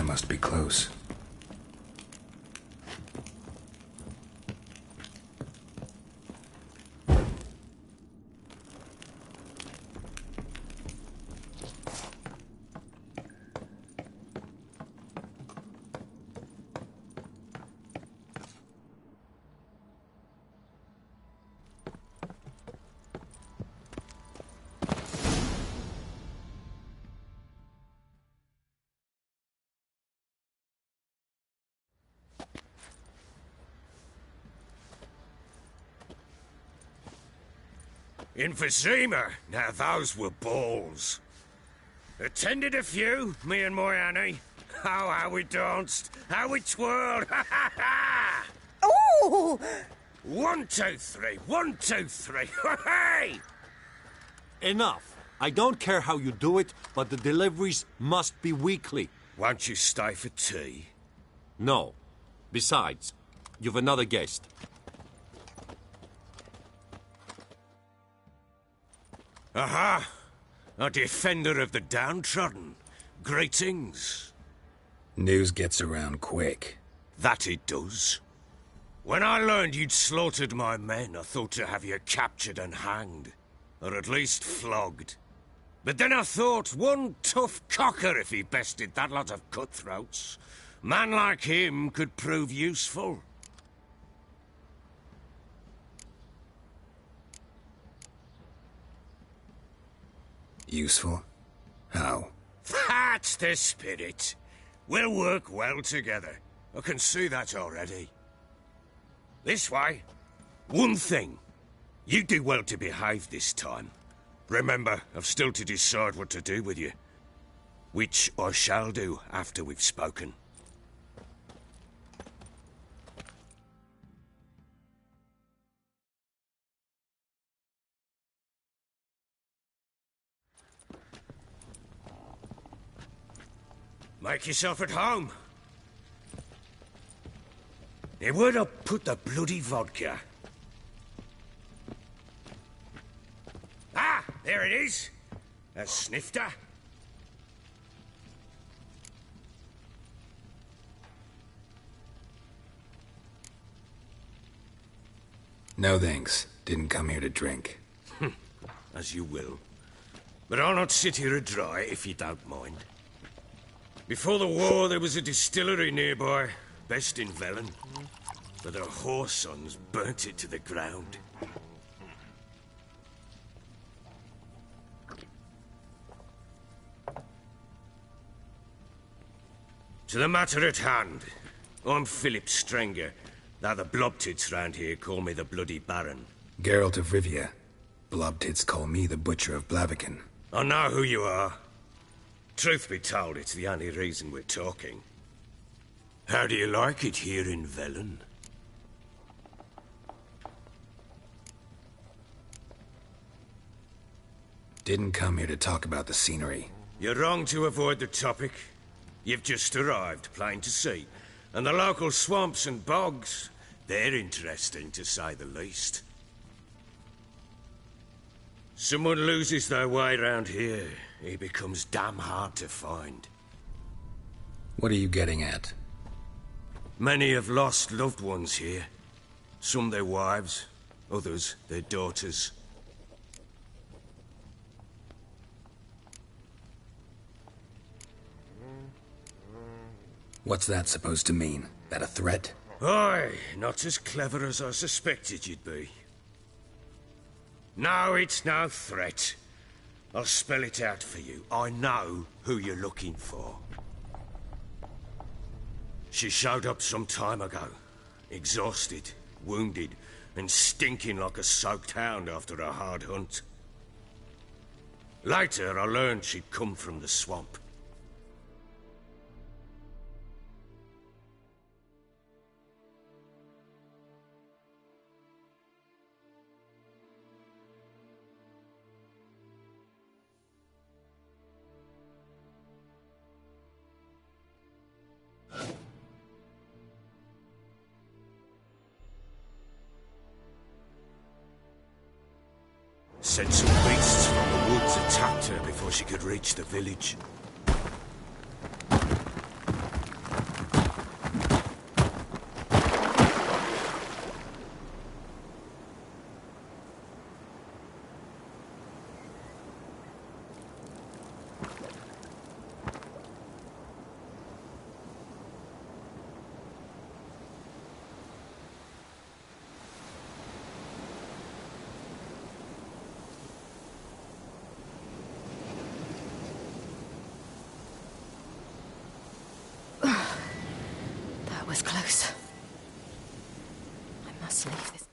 Must be close. In Vizima, now those were balls. Attended a few, me and my Annie. Oh, how we danced, how we twirled, ha ha ha! Oh! 1, 2, 3, 1, 2, 3, hey! Enough. I don't care how you do it, but the deliveries must be weekly. Won't you stay for tea? No. Besides, you've another guest. Aha! A defender of the downtrodden. Greetings. News gets around quick. That it does. When I learned you'd slaughtered my men, I thought to have you captured and hanged. Or at least flogged. But then I thought, one tough cocker if he bested that lot of cutthroats. Man like him could prove useful. Useful? How? That's the spirit. We'll work well together. I can see that already. This way. One thing. You do well to behave this time. Remember, I've still to decide what to do with you. Which I shall do after we've spoken. Make yourself at home. Now, where'd I put the bloody vodka? Ah, there it is. A snifter. No thanks. Didn't come here to drink. As you will. But I'll not sit here dry if you don't mind. Before the war, there was a distillery nearby, best in Velen. But our whoresons burnt it to the ground. To the matter at hand. I'm Philip Strenger, though the blobtits round here call me the Bloody Baron. Geralt of Rivia. Blobtits call me the Butcher of Blaviken. I know who you are. Truth be told, it's the only reason we're talking. How do you like it here in Velen? Didn't come here to talk about the scenery. You're wrong to avoid the topic. You've just arrived, plain to see. And the local swamps and bogs, they're interesting to say the least. Someone loses their way round here, he becomes damn hard to find. What are you getting at? Many have lost loved ones here. Some their wives, others their daughters. What's that supposed to mean? That a threat? Aye, not as clever as I suspected you'd be. No, it's no threat. I'll spell it out for you. I know who you're looking for. She showed up some time ago. Exhausted, wounded, and stinking like a soaked hound after a hard hunt. Later, I learned she'd come from the swamp. Said some beasts from the woods attacked her before she could reach the village. That was close. I must leave this.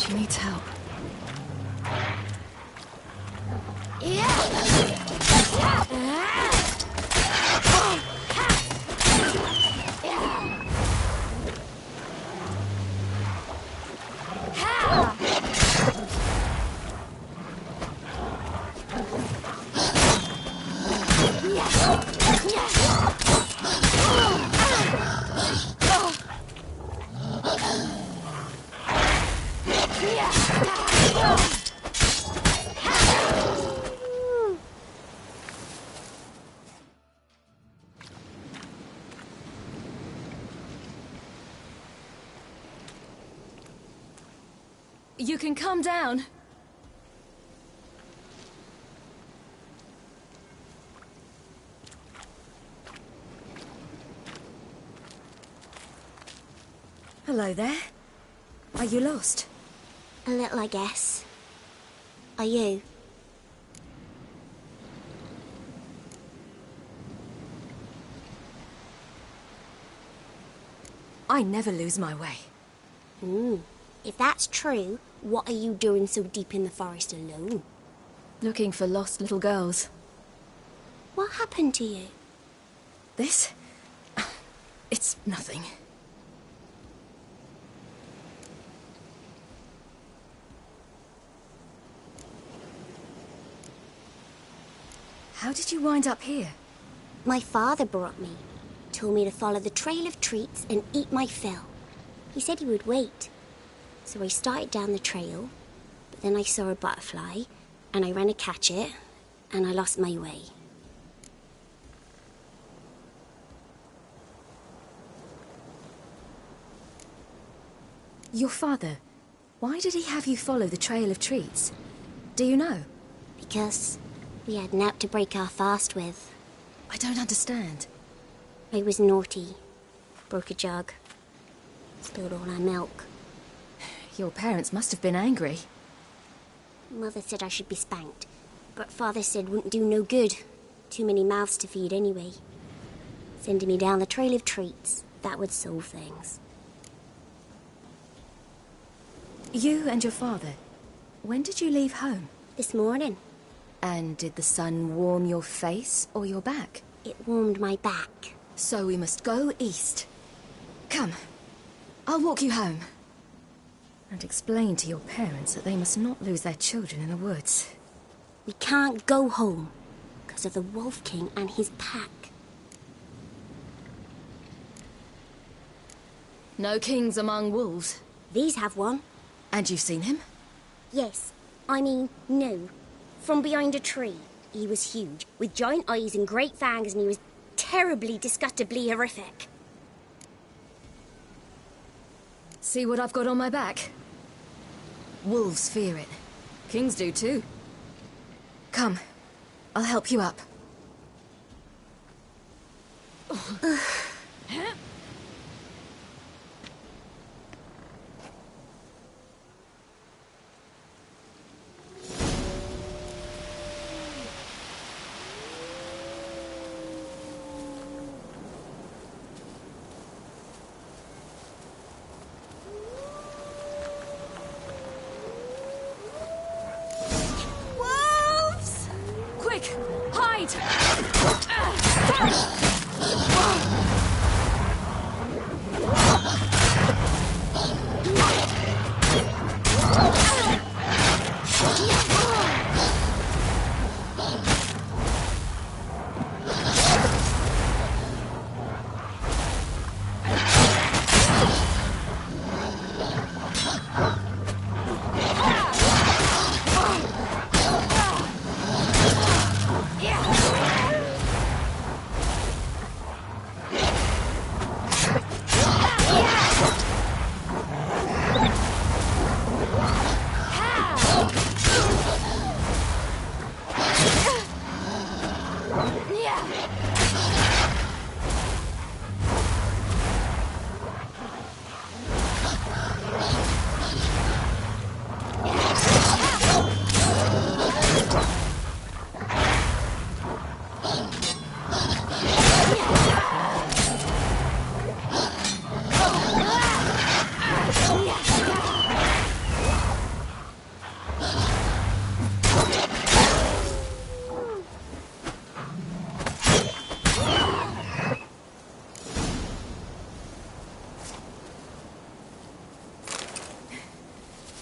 She needs help. You can calm down. Hello there. Are you lost? A little, I guess. Are you? I never lose my way. If that's true, what are you doing so deep in the forest alone? Looking for lost little girls. What happened to you? This? It's nothing. How did you wind up here? My father brought me. Told me to follow the trail of treats and eat my fill. He said he would wait. So I started down the trail, but then I saw a butterfly, and I ran to catch it, and I lost my way. Your father, why did he have you follow the trail of treats? Do you know? Because we had naught to break our fast with. I don't understand. I was naughty. Broke a jug. Spilled all our milk. Your parents must have been angry. Mother said I should be spanked, but Father said wouldn't do no good. Too many mouths to feed anyway. Sending me down the trail of treats, that would solve things. You and your father, when did you leave home? This morning. And did the sun warm your face or your back? It warmed my back. So we must go east. Come, I'll walk you home. And explain to your parents that they must not lose their children in the woods. We can't go home because of the Wolf King and his pack. No kings among wolves. These have one. And you've seen him? Yes. I mean, no. From behind a tree. He was huge, with giant eyes and great fangs, and he was terribly, disgustingly horrific. See what I've got on my back? Wolves fear it. Kings do too. Come, I'll help you up. Wolves! Quick, hide!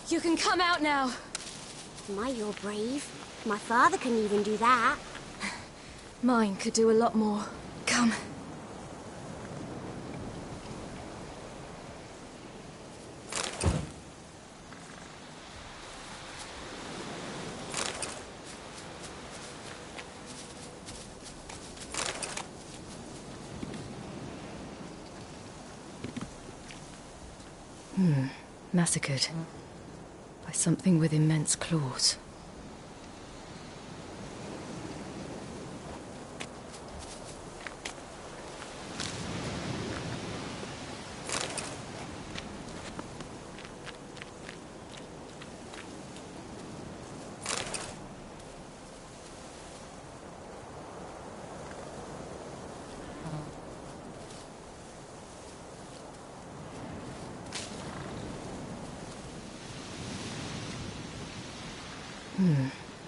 You can come out now. My, you're brave. My father couldn't even do that. Mine could do a lot more. Come. Massacred. By something with immense claws.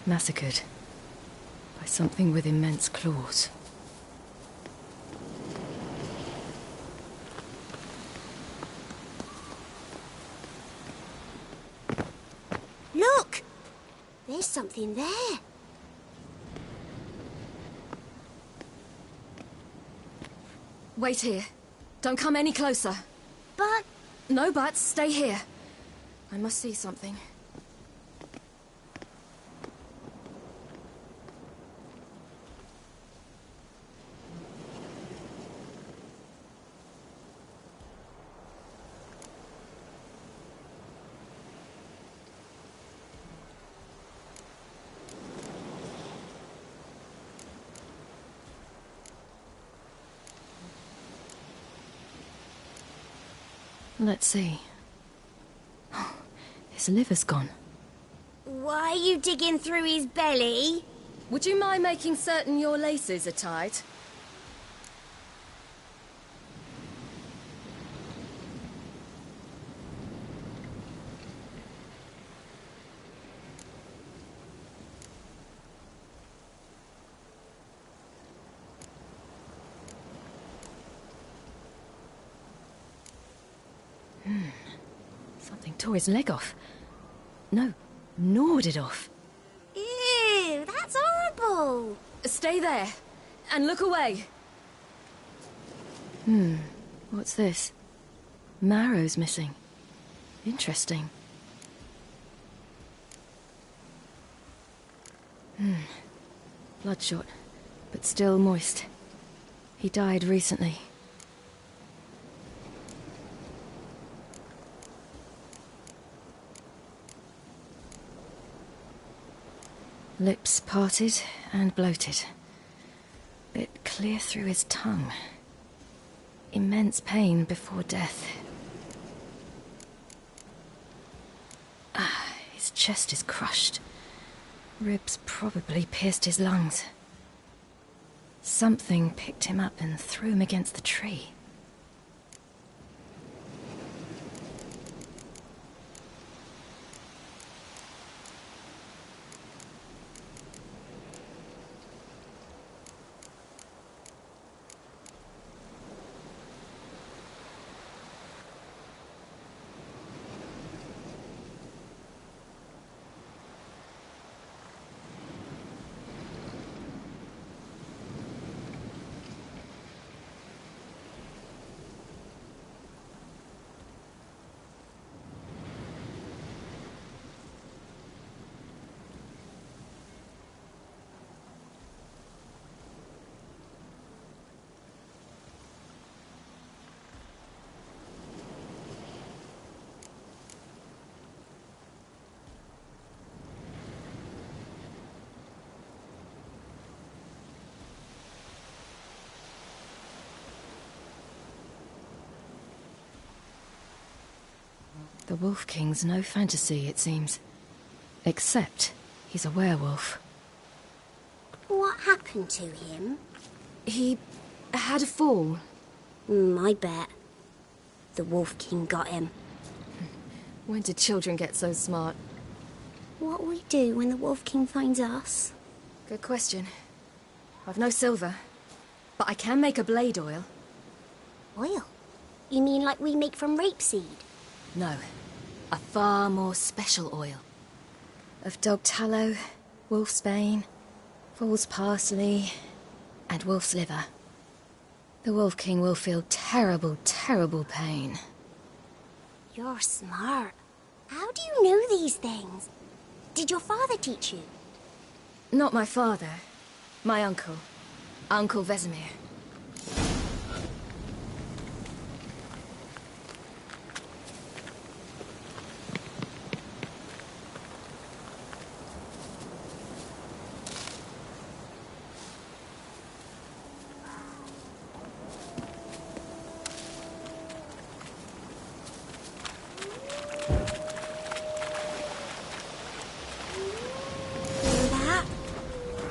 Massacred. By something with immense claws. Look! There's something there. Wait here. Don't come any closer. But... No buts. Stay here. I must see something. Let's see. His liver's gone. Why are you digging through his belly? Would you mind making certain your laces are tied? Something tore his leg off. No, gnawed it off. Ew, that's horrible. Stay there, and look away. What's this? Marrow's missing. Interesting. Bloodshot, but still moist. He died recently. Lips parted and bloated. Bit clear through his tongue. Immense pain before death. His chest is crushed. Ribs probably pierced his lungs. Something picked him up and threw him against the tree. The Wolf King's no fantasy, it seems. Except he's a werewolf. What happened to him? He had a fall. I bet. The Wolf King got him. When did children get so smart? What'll we do when the Wolf King finds us? Good question. I've no silver, but I can make a blade oil. Oil? You mean like we make from rapeseed? No. a far more special oil. Of dog tallow, wolf's bane, foal's parsley, and wolf's liver. The Wolf King will feel terrible, terrible pain. You're smart. How do you know these things? Did your father teach you? Not my father. My uncle. Uncle Vesemir.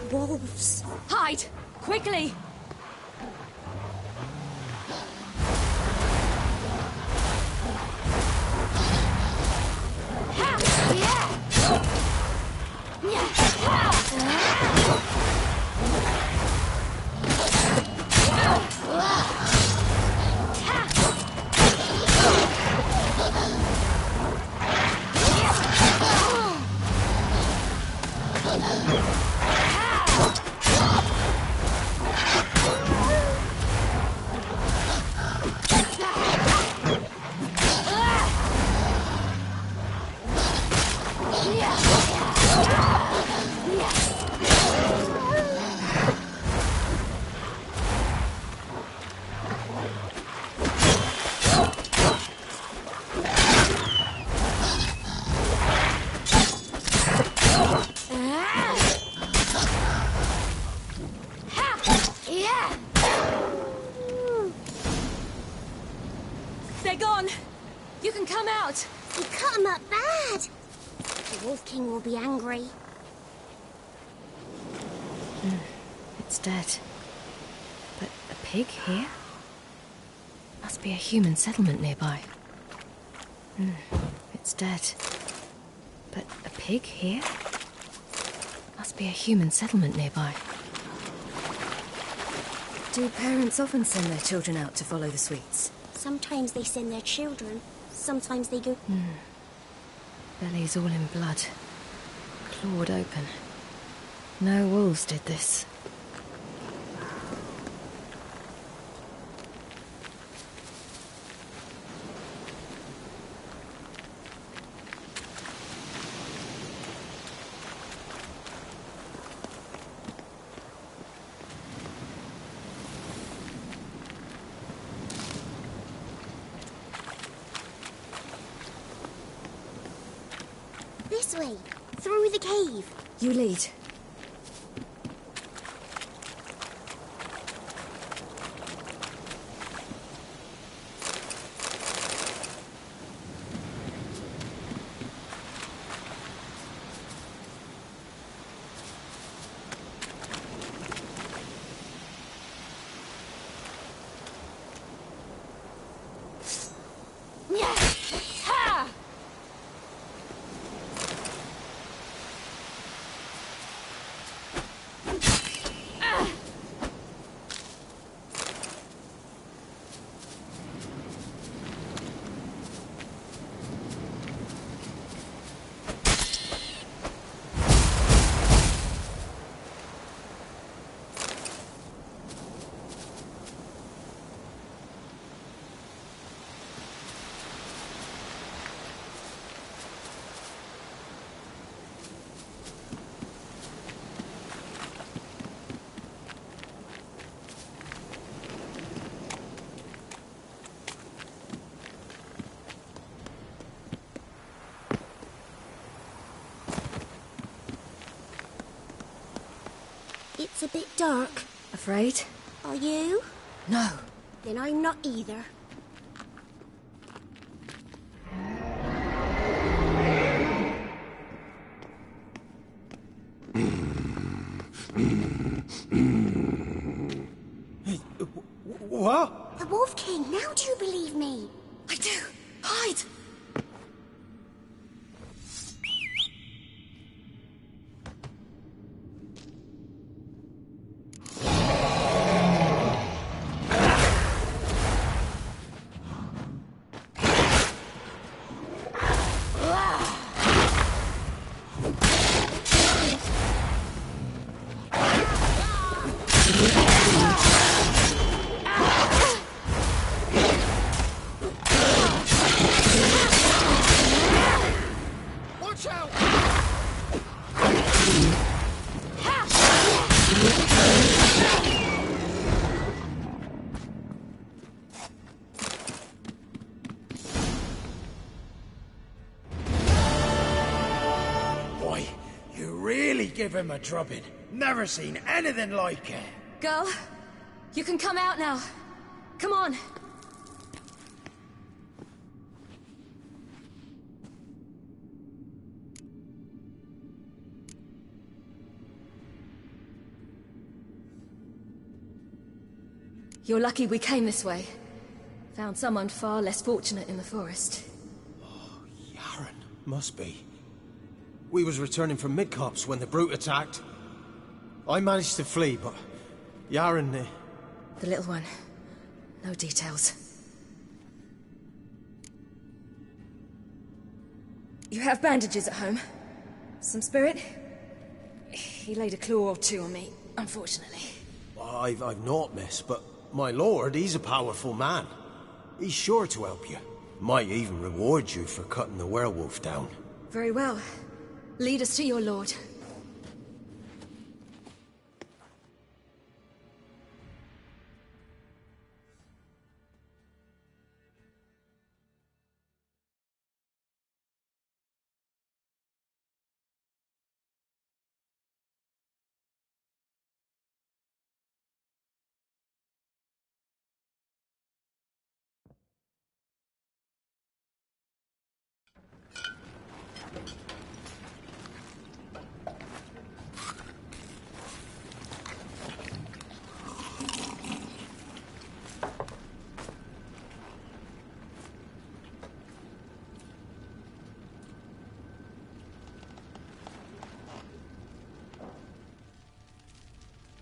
Wolves. Hide! Quickly! They're gone! You can come out! You cut him up bad! The Wolf King will be angry. It's dead. But a pig here? Must be a human settlement nearby. It's dead. But a pig here? Must be a human settlement nearby. Do parents often send their children out to follow the sweets? Sometimes they send their children. Sometimes they go... Bellies all in blood. Clawed open. No wolves did this. This way, through the cave. You lead. It's a bit dark. Afraid? Are you? No. Then I'm not either. What? The Wolf King, now do you believe me? I do. Hide! really give him a drubbing. Never seen anything like it. Girl, you can come out now. Come on. You're lucky we came this way. Found someone far less fortunate in the forest. Yaren, must be. We was returning from Midcopse when the brute attacked. I managed to flee, but Yaren... The little one. No details. You have bandages at home? Some spirit? He laid a claw or two on me, unfortunately. I've naught, miss, but my lord, he's a powerful man. He's sure to help you. Might even reward you for cutting the werewolf down. Very well. Lead us to your lord.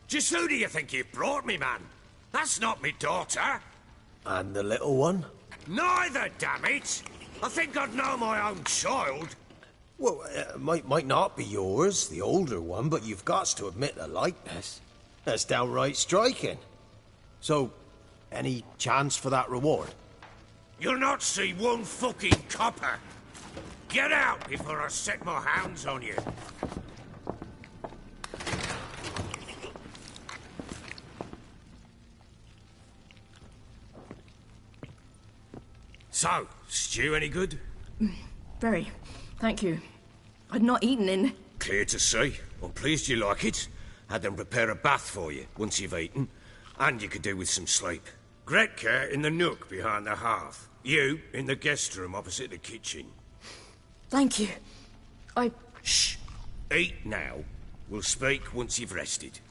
Just who do you think you brought me, man? That's not me daughter. And the little one? Neither, damn it! I think I'd know my own child. Well, might not be yours, the older one, but you've got to admit the likeness. That's downright striking. So, any chance for that reward? You'll not see one fucking copper. Get out before I set my hounds on you. So, stew any good? Very. Thank you. I'd not eaten in... Clear to see. I'm pleased you like it. Had them prepare a bath for you once you've eaten. And you could do with some sleep. Gretka in the nook behind the hearth. You in the guest room opposite the kitchen. Thank you. Shh. Eat now. We'll speak once you've rested.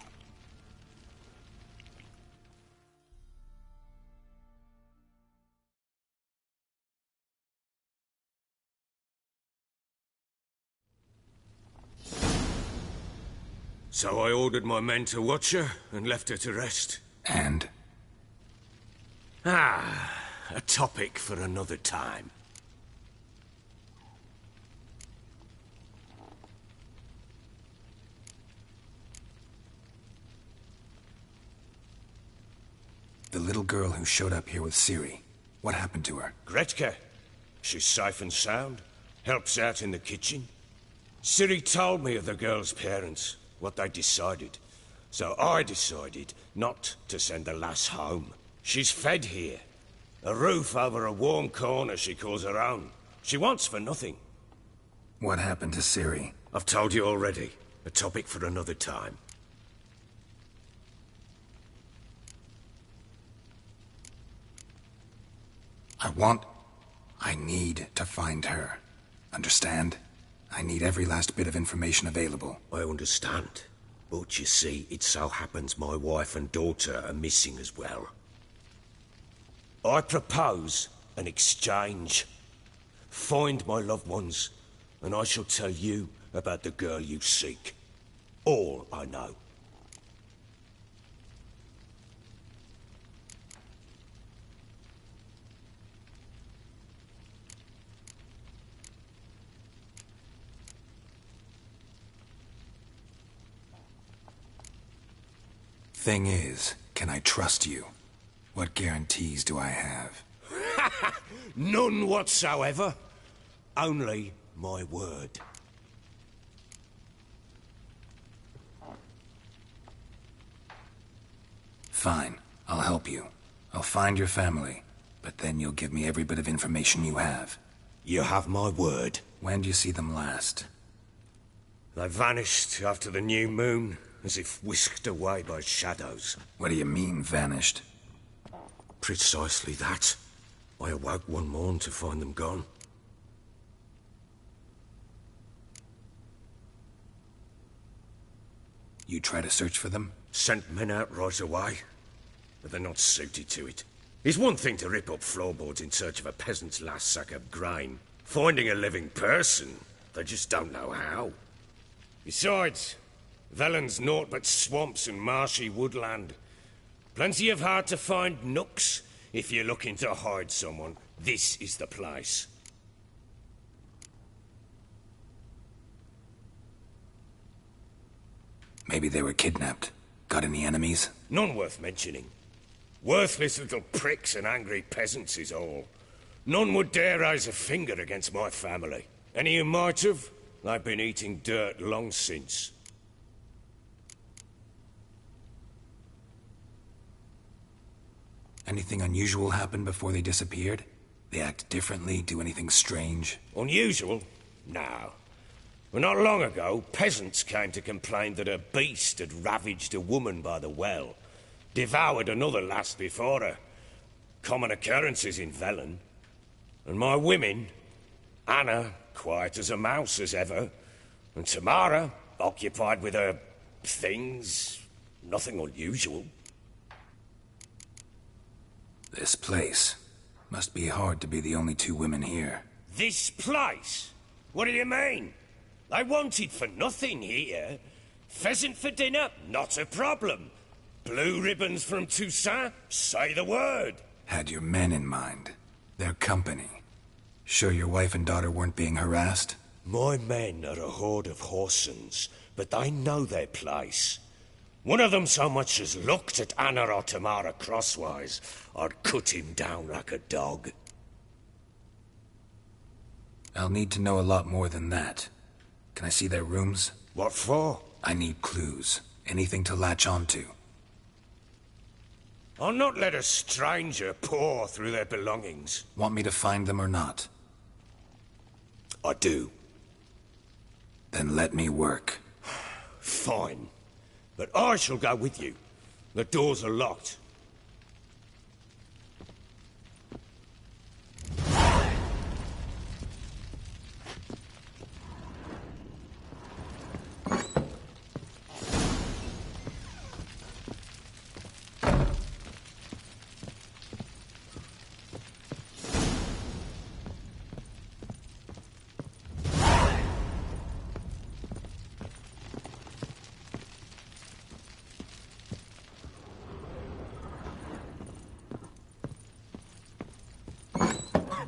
So I ordered my men to watch her and left her to rest. And? A topic for another time. The little girl who showed up here with Ciri. What happened to her? Gretka. She's safe and sound. Helps out in the kitchen. Ciri told me of the girl's parents. What they decided. So I decided not to send the lass home. She's fed here. A roof over a warm corner she calls her own. She wants for nothing. What happened to Ciri? I've told you already. A topic for another time. I need to find her. Understand? I need every last bit of information available. I understand. But you see, it so happens my wife and daughter are missing as well. I propose an exchange. Find my loved ones, and I shall tell you about the girl you seek. All I know. Thing is, can I trust you? What guarantees do I have? None whatsoever. Only my word. Fine. I'll help you. I'll find your family. But then you'll give me every bit of information you have. You have my word. When do you see them last? They vanished after the new moon, as if whisked away by shadows. What do you mean, vanished? Precisely that. I awoke one morn to find them gone. You try to search for them? Sent men out right away, but they're not suited to it. It's one thing to rip up floorboards in search of a peasant's last sack of grain. Finding a living person, they just don't know how. Besides, Velen's naught but swamps and marshy woodland. Plenty of hard-to-find nooks. If you're looking to hide someone, this is the place. Maybe they were kidnapped. Got any enemies? None worth mentioning. Worthless little pricks and angry peasants is all. None would dare raise a finger against my family. Any who might have, they've been eating dirt long since. Anything unusual happen before they disappeared? They act differently, do anything strange? Unusual? No. Well, not long ago, peasants came to complain that a beast had ravaged a woman by the well. Devoured another lass before her. Common occurrences in Velen. And my women, Anna, quiet as a mouse as ever, and Tamara, occupied with her things, nothing unusual. This place. Must be hard to be the only two women here. This place? What do you mean? They wanted for nothing here. Pheasant for dinner? Not a problem. Blue ribbons from Toussaint? Say the word. Had your men in mind. Their company. Sure your wife and daughter weren't being harassed? My men are a horde of whoresons, but they know their place. One of them so much as looked at Anna or Tamara crosswise, I'd cut him down like a dog. I'll need to know a lot more than that. Can I see their rooms? What for? I need clues. Anything to latch onto. I'll not let a stranger pore through their belongings. Want me to find them or not? I do. Then let me work. Fine. But I shall go with you. The doors are locked.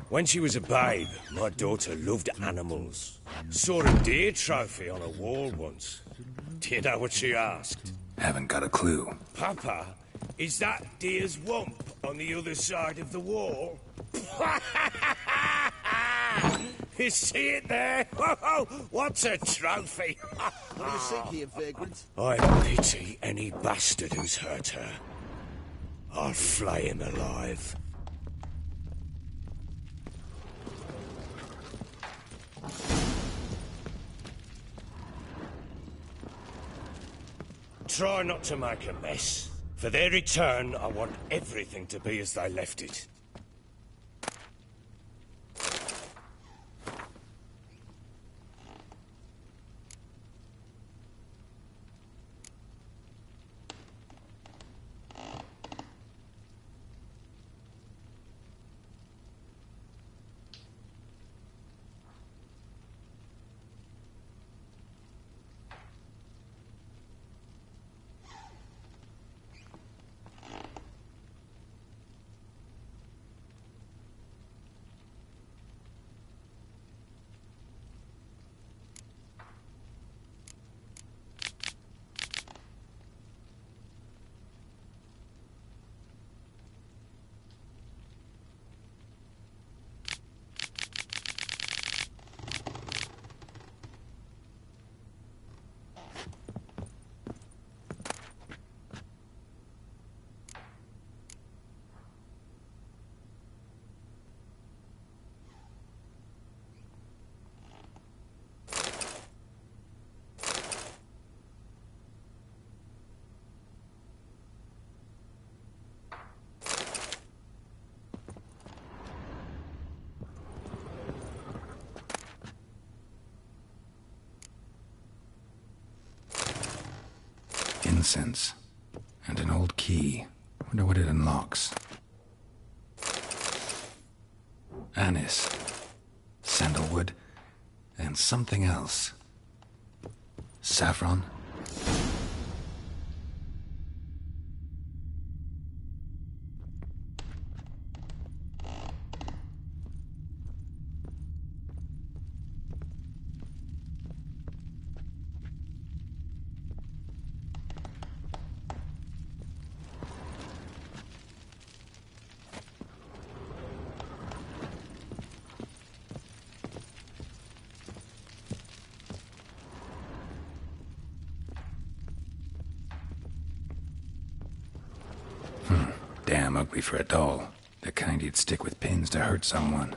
When she was a babe, my daughter loved animals. Saw a deer trophy on a wall once. Do you know what she asked? Haven't got a clue. Papa, is that deer's wump on the other side of the wall? You see it there? Oh, what's a trophy? What do you think here, vagrant? I pity any bastard who's hurt her. I'll flay him alive. Try not to make a mess. For their return, I want everything to be as they left it. incense. And an old key. Wonder what it unlocks. Anise. Sandalwood. And something else. Saffron? Damn ugly for a doll. The kind you'd stick with pins to hurt someone.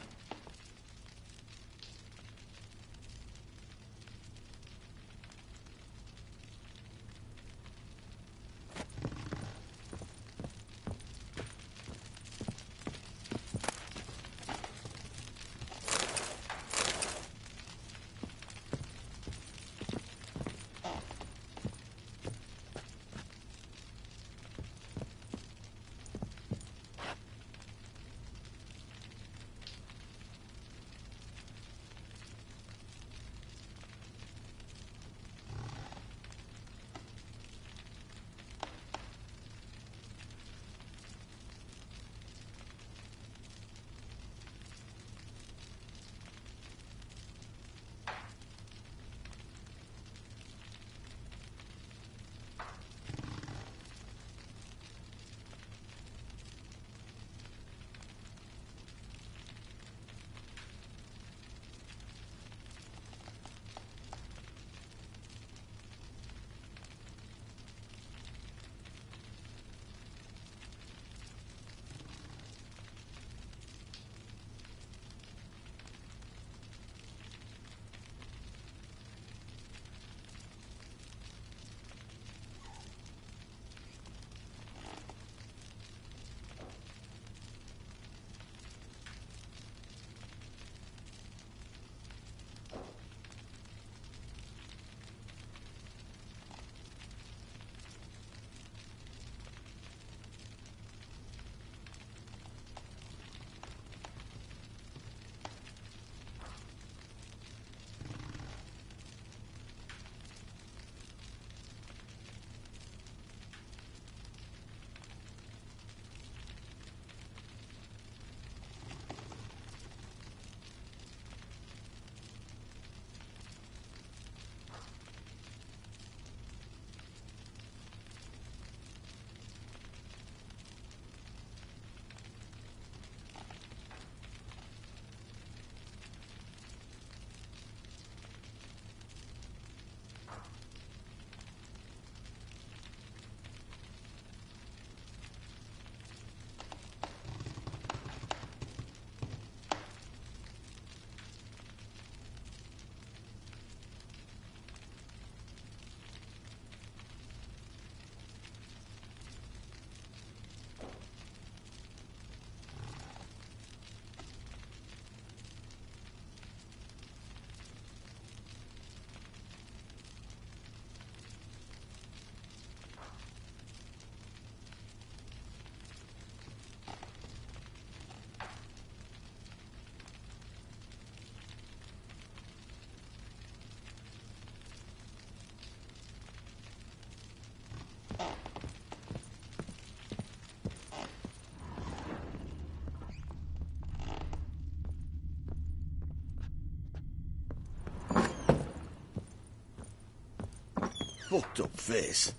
Fucked up face.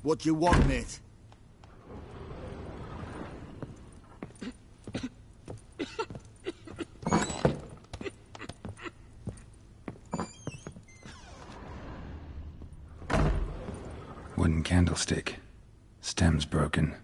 What do you want, mate? Wooden candlestick. Stem's broken.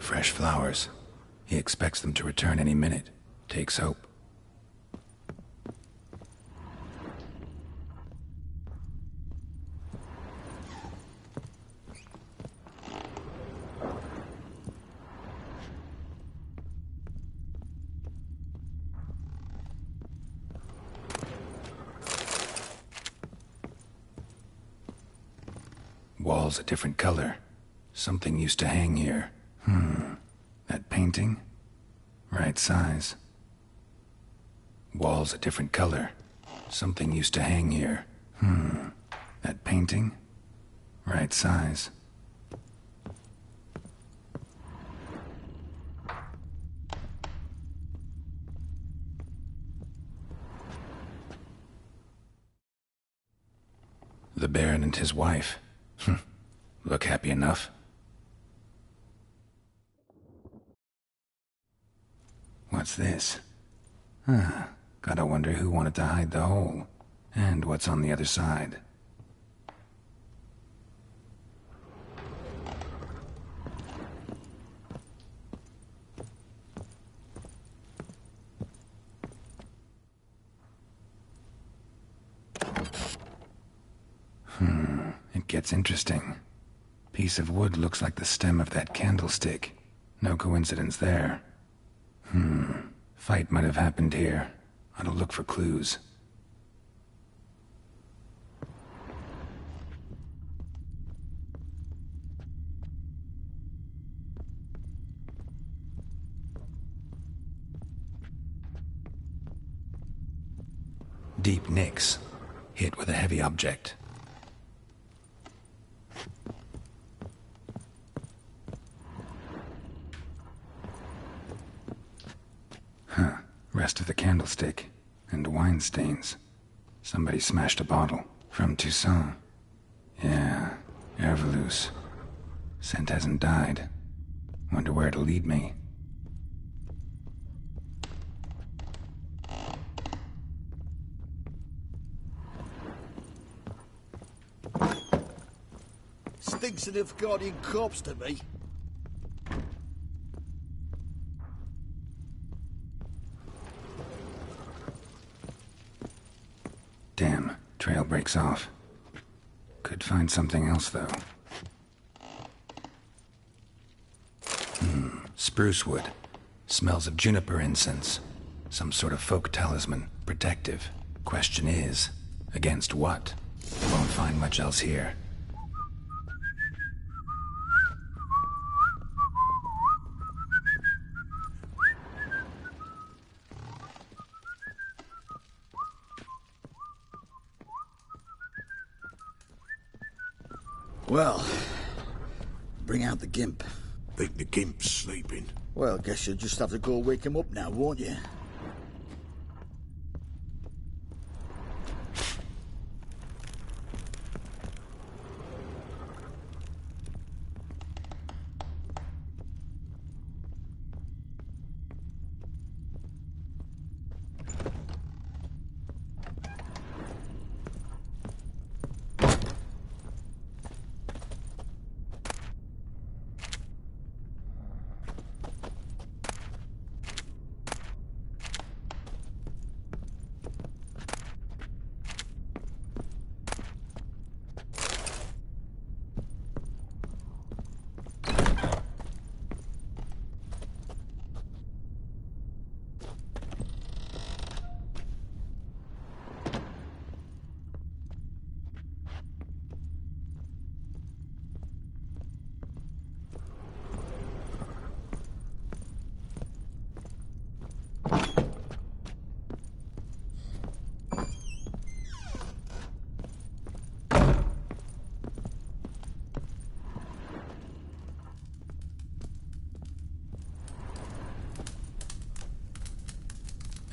Fresh flowers. He expects them to return any minute. Takes hope. Walls a different color. Something used to hang here. That painting? Right size. Walls a different color. Something used to hang here. That painting? Right size. The Baron and his wife. Look happy enough. What's this? Gotta wonder who wanted to hide the hole. And what's on the other side. It gets interesting. Piece of wood looks like the stem of that candlestick. No coincidence there. Fight might have happened here. Ought to look for clues. Deep nicks. Hit with a heavy object. Rest of the candlestick. And wine stains. Somebody smashed a bottle. From Toussaint. Yeah, Herveloos. Scent hasn't died. Wonder where it'll lead me. Stinks of Nilfgaardian corpse to me. Damn, trail breaks off. Could find something else, though. Spruce wood. Smells of juniper incense. Some sort of folk talisman. Protective. Question is, against what? Won't find much else here. Well, bring out the gimp. Think the gimp's sleeping? Well, guess you'll just have to go wake him up now, won't you?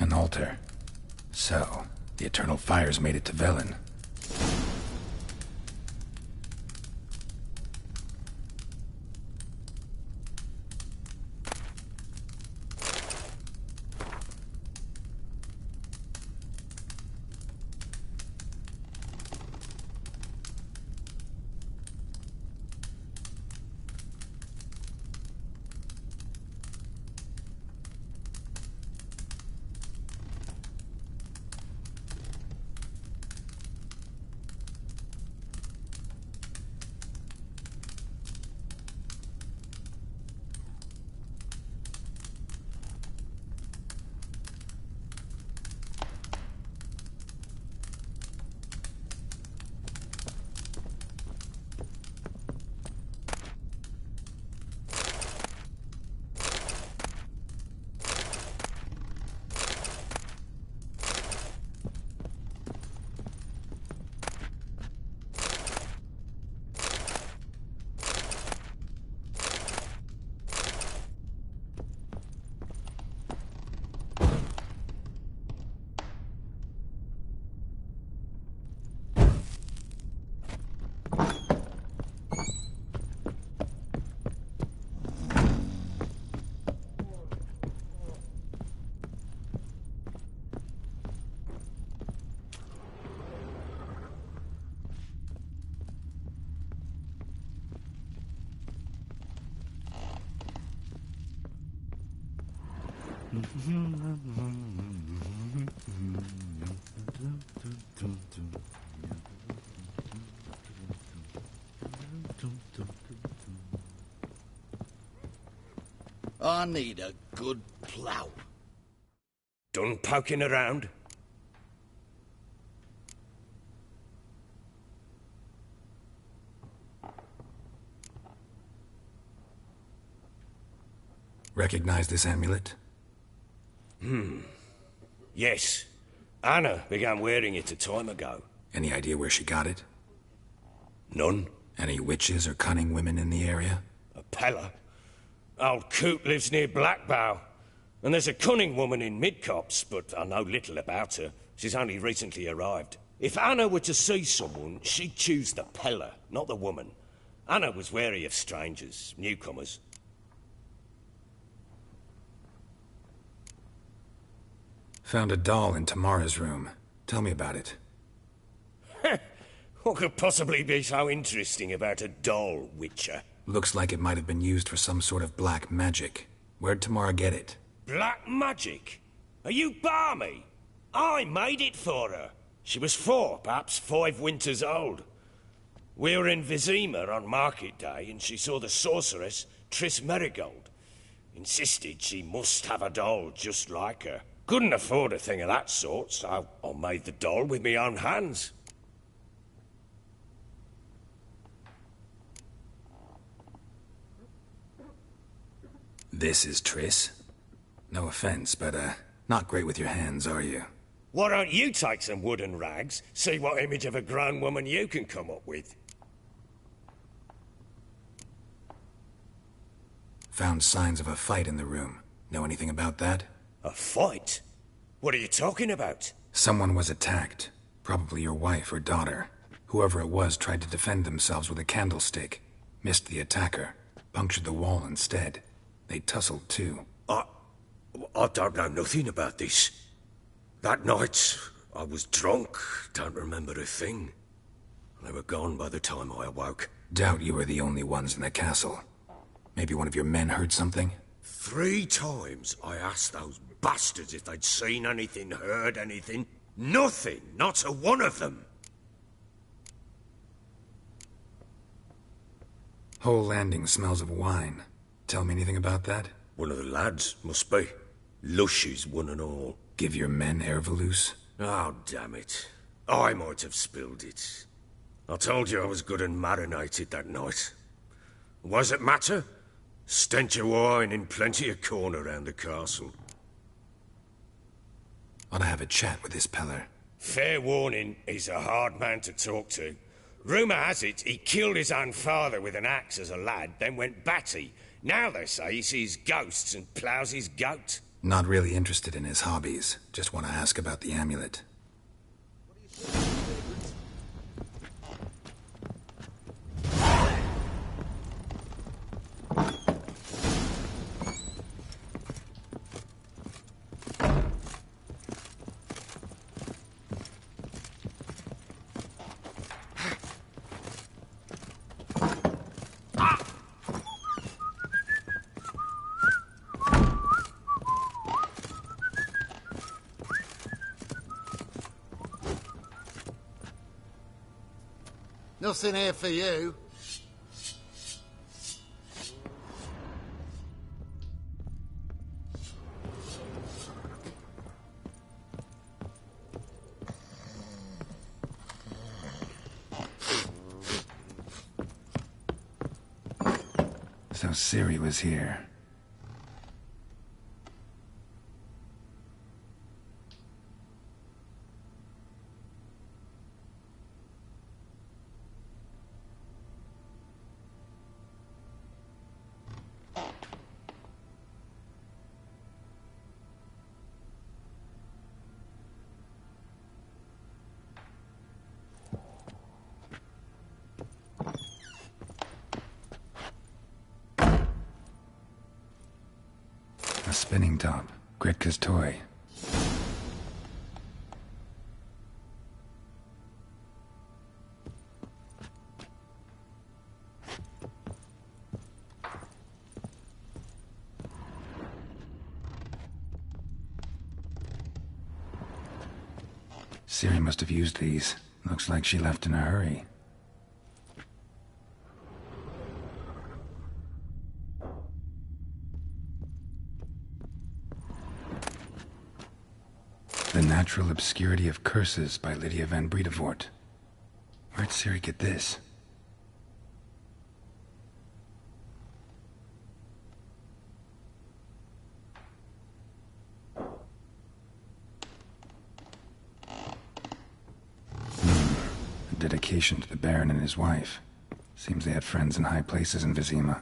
An altar. So, the Eternal Fires made it to Velen. I need a good plough. Done poking around? Recognize this amulet? Yes. Anna began wearing it a time ago. Any idea where she got it? None. Any witches or cunning women in the area? A Pella. Old Coot lives near Blackbow. And there's a cunning woman in Midcopse, but I know little about her. She's only recently arrived. If Anna were to see someone, she'd choose the Pella, not the woman. Anna was wary of strangers, newcomers. Found a doll in Tamara's room. Tell me about it. What could possibly be so interesting about a doll, Witcher? Looks like it might have been used for some sort of black magic. Where'd Tamara get it? Black magic? Are you balmy? I made it for her. She was 4, perhaps 5 winters old. We were in Vizima on market day, and she saw the sorceress, Triss Merigold. Insisted she must have a doll just like her. Couldn't afford a thing of that sort, so I made the doll with my own hands. This is Triss. No offense, but, not great with your hands, are you? Why don't you take some wooden rags, see what image of a grown woman you can come up with? Found signs of a fight in the room. Know anything about that? A fight? What are you talking about? Someone was attacked. Probably your wife or daughter. Whoever it was tried to defend themselves with a candlestick. Missed the attacker. Punctured the wall instead. They tussled too. I don't know nothing about this. That night, I was drunk, don't remember a thing. They were gone by the time I awoke. Doubt you were the only ones in the castle. Maybe one of your men heard something? 3 times I asked those bastards if they'd seen anything, heard anything. Nothing, not a one of them. Whole landing smells of wine. Tell me anything about that? One of the lads, must be. Lushes, one and all. Give your men Ervalus? Oh, damn it. I might have spilled it. I told you I was good and marinated that night. What does it matter? Stench of wine in plenty of corn around the castle. Ought to have a chat with this Peller. Fair warning, he's a hard man to talk to. Rumour has it he killed his own father with an axe as a lad, then went batty. Now they say he sees ghosts and ploughs his goat. Not really interested in his hobbies. Just want to ask about the amulet. Nothing here for you. So Ciri was here. A spinning top. Gritka's toy. Ciri must have used these. Looks like she left in a hurry. The Natural Obscurity of Curses by Lydia van Bredevoort. Where'd Ciri get this? A dedication to the Baron and his wife. Seems they had friends in high places in Vizima.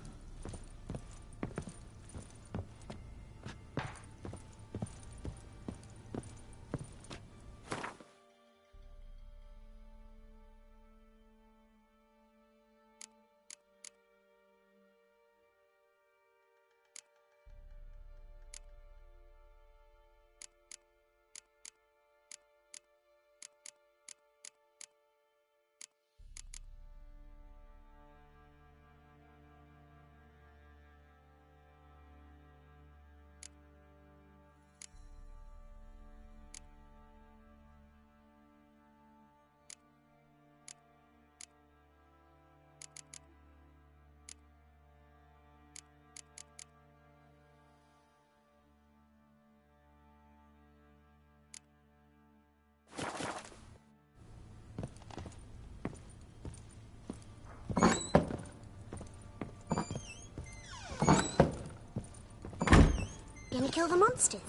Gonna kill the monsters?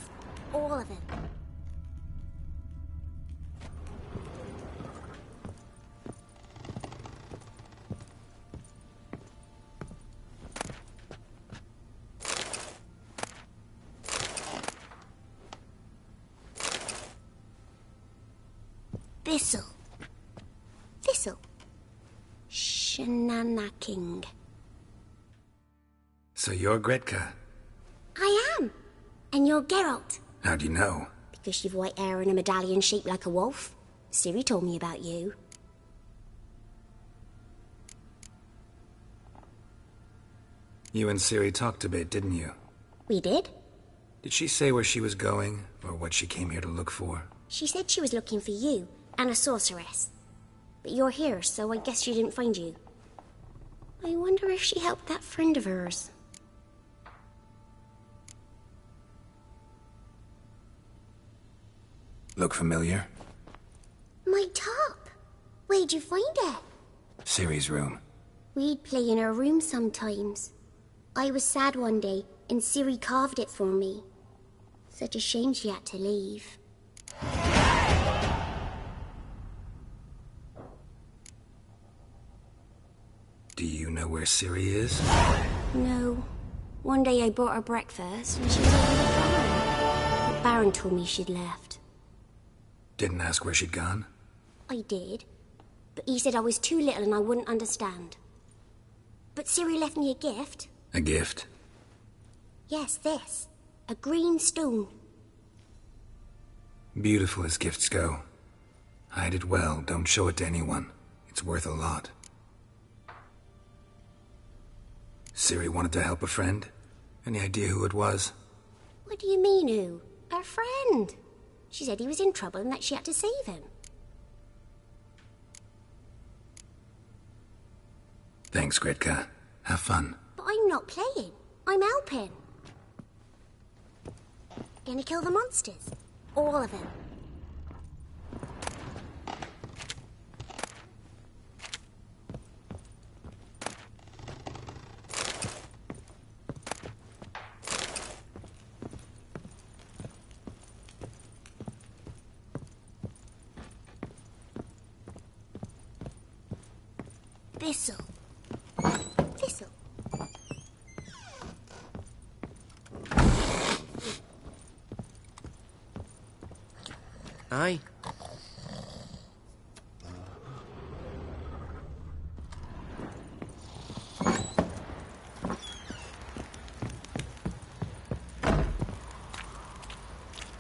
All of them. Thistle. Thistle. Shenanaking. So you're Gretka. I am. And you're Geralt. How do you know? Because you've white hair and a medallion shaped like a wolf. Ciri told me about you. You and Ciri talked a bit, didn't you? We did. Did she say where she was going, or what she came here to look for? She said she was looking for you, and a sorceress. But you're here, so I guess she didn't find you. I wonder if she helped that friend of hers. Look familiar? My top. Where'd you find it? Ciri's room. We'd play in her room sometimes. I was sad one day, and Ciri carved it for me. Such a shame she had to leave. Do you know where Ciri is? No. One day I bought her breakfast, and she was already gone. The Baron told me she'd left. Didn't ask where she'd gone? I did. But he said I was too little and I wouldn't understand. But Ciri left me a gift. A gift? Yes, this. A green stone. Beautiful as gifts go. Hide it well, don't show it to anyone. It's worth a lot. Ciri wanted to help a friend? Any idea who it was? What do you mean, who? Her friend. She said he was in trouble and that she had to save him. Thanks, Gretka. Have fun. But I'm not playing. I'm helping. Gonna kill the monsters. All of them. Thistle. Thistle. Aye.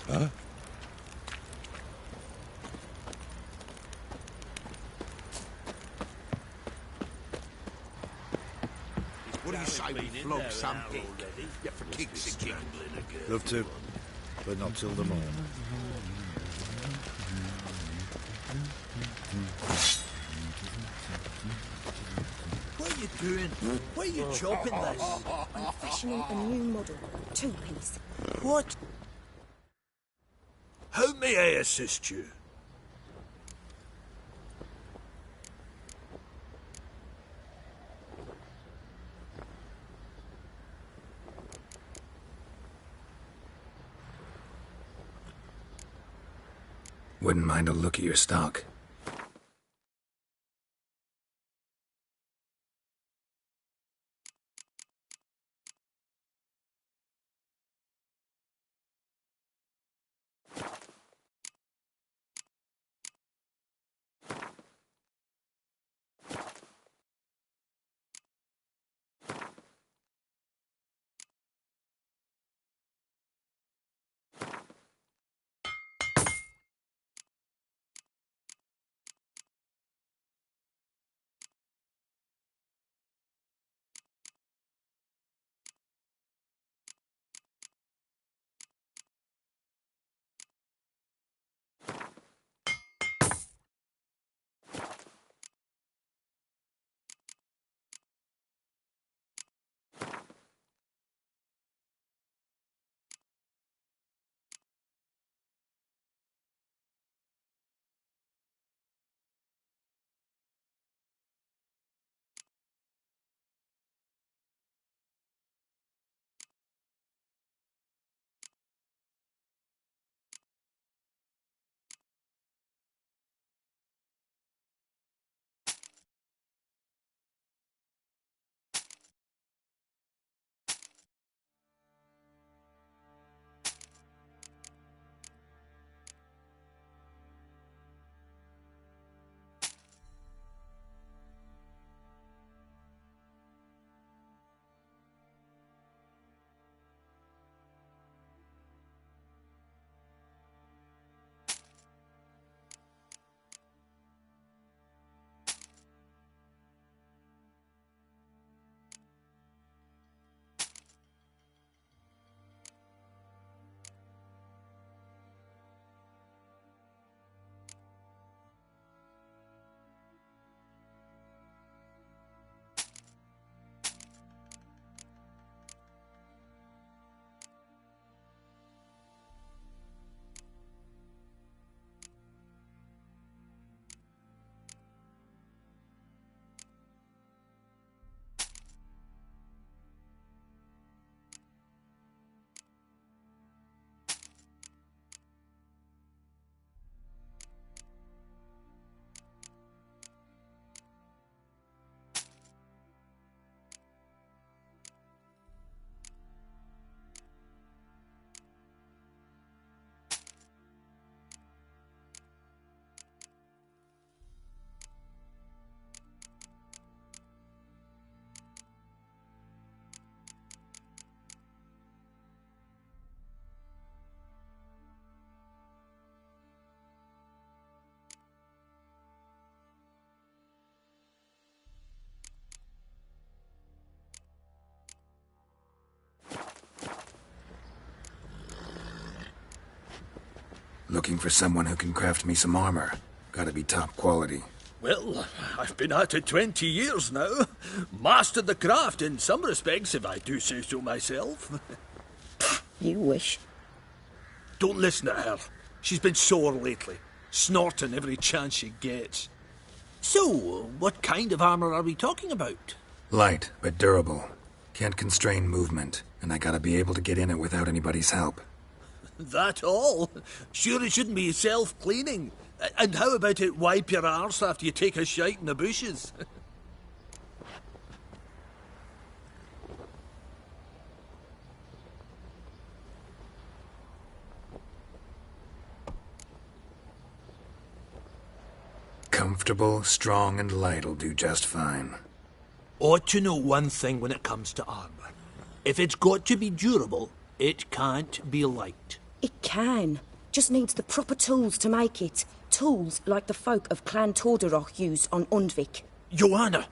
Huh? What do you say we flog some pig? Yeah, for kicks sake. Love to, but not till the morning. doing? Why are you chopping this? I'm fashioning a new model. 2-piece. What? How may I assist you? Wouldn't mind a look at your stock. Looking for someone who can craft me some armor. Gotta be top quality. Well, I've been at it 20 years now. Mastered the craft in some respects, if I do say so myself. You wish. Don't listen to her. She's been sore lately, snorting every chance she gets. So, what kind of armor are we talking about? Light, but durable. Can't constrain movement, and I gotta be able to get in it without anybody's help. That all? Sure it shouldn't be self-cleaning. And how about it wipe your arse after you take a shite in the bushes? Comfortable, strong, and light'll do just fine. Ought to know one thing when it comes to armor. If it's got to be durable, it can't be light. It can. Just needs the proper tools to make it. Tools like the folk of Clan Torderoch use on Undvik. Joanna,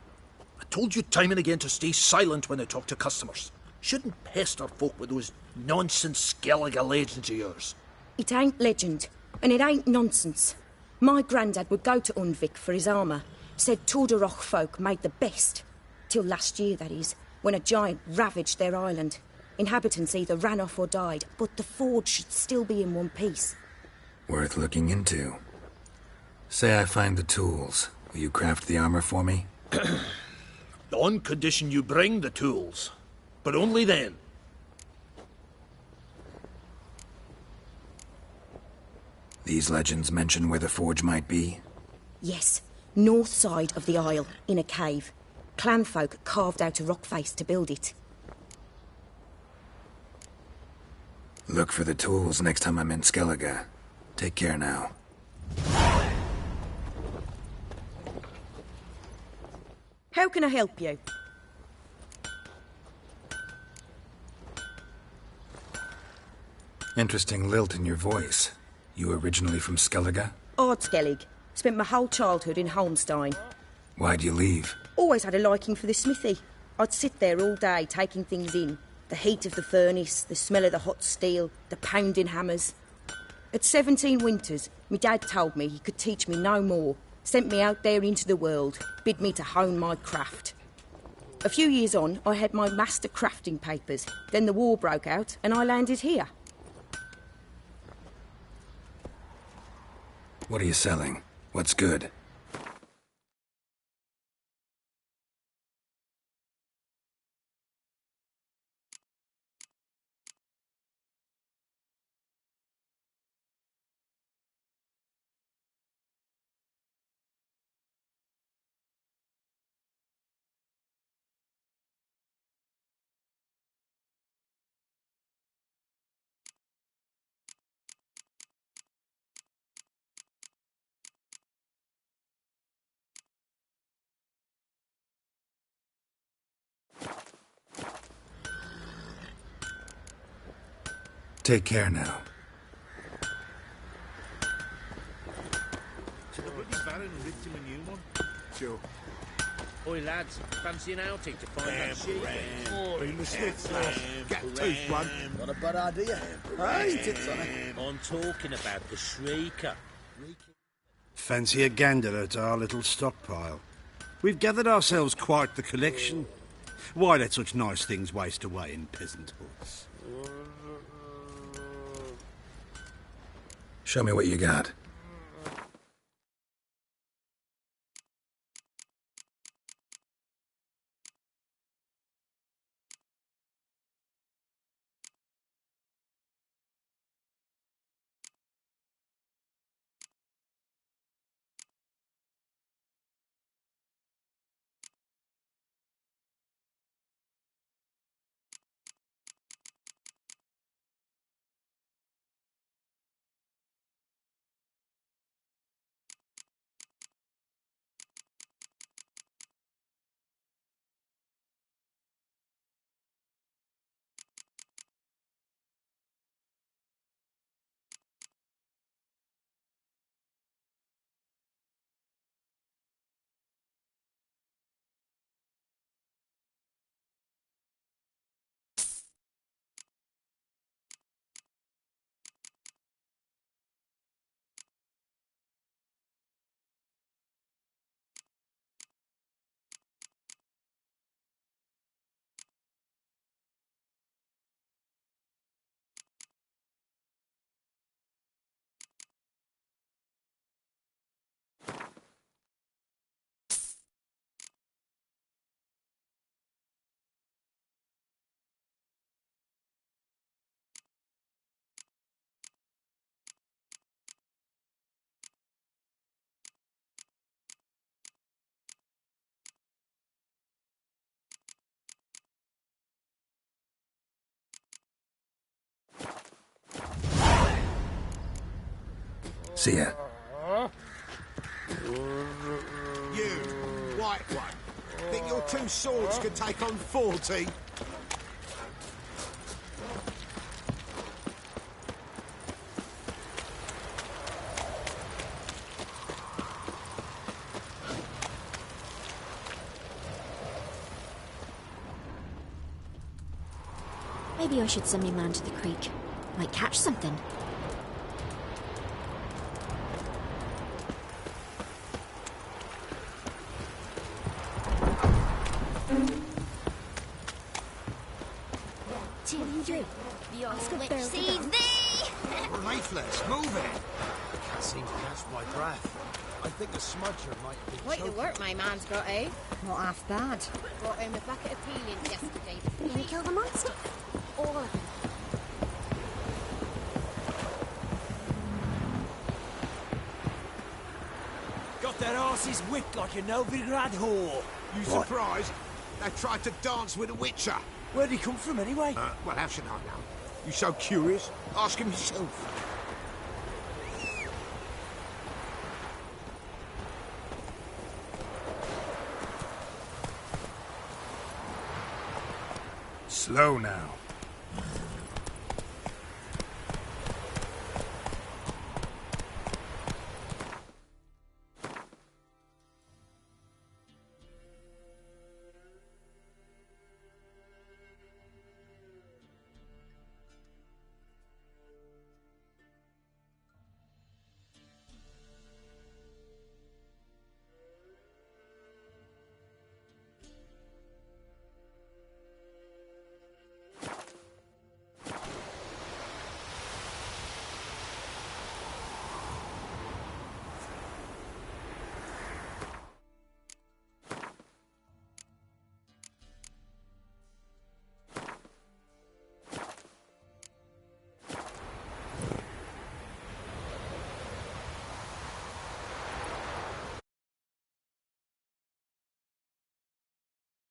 I told you time and again to stay silent when I talk to customers. Shouldn't pester folk with those nonsense Skellige legends of yours. It ain't legend, and it ain't nonsense. My grandad would go to Undvik for his armour. Said Torderoch folk made the best. Till last year, that is, when a giant ravaged their island. Inhabitants either ran off or died, but the forge should still be in one piece. Worth looking into. Say I find the tools. Will you craft the armor for me? On condition you bring the tools. But only then. These legends mention where the forge might be? Yes, north side of the isle, in a cave. Clanfolk carved out a rock face to build it. Look for the tools next time I'm in Skellige. Take care now. How can I help you? Interesting lilt in your voice. You originally from Skellige? Ardskellig. Spent my whole childhood in Holmstein. Why'd you leave? Always had a liking for the smithy. I'd sit there all day taking things in. The heat of the furnace, the smell of the hot steel, the pounding hammers. At 17 winters, my dad told me he could teach me no more. Sent me out there into the world, bid me to hone my craft. A few years on, I had my master crafting papers. Then the war broke out and I landed here. What are you selling? What's good? Take care now. Sure. Oi, lads, fancy an outing to find that sheep? Been the Smiths, lass. Get tooth one. Not a bad idea. I'm talking about the Shrieker. Fancy a gander at our little stockpile. We've gathered ourselves quite the collection. Why let such nice things waste away in peasant hoods? Show me what you got. See ya. You, white one, think your two swords could take on 40? Maybe I should send me man to the creek. Might catch something. you do? Ask a Which bear sees to thee! Ruthless, move it! I can't seem to catch my breath. I think the smudger might have been Quite the choking. work my man's got, eh? Not half bad. Brought home a bucket of peelings yesterday. Can we kill the monster? All of them. Got their asses whipped like a Novigrad whore. You surprised? They tried to dance with a witcher. Where'd he come from anyway? Well, how should I know? You so curious? Ask him yourself. Slow now.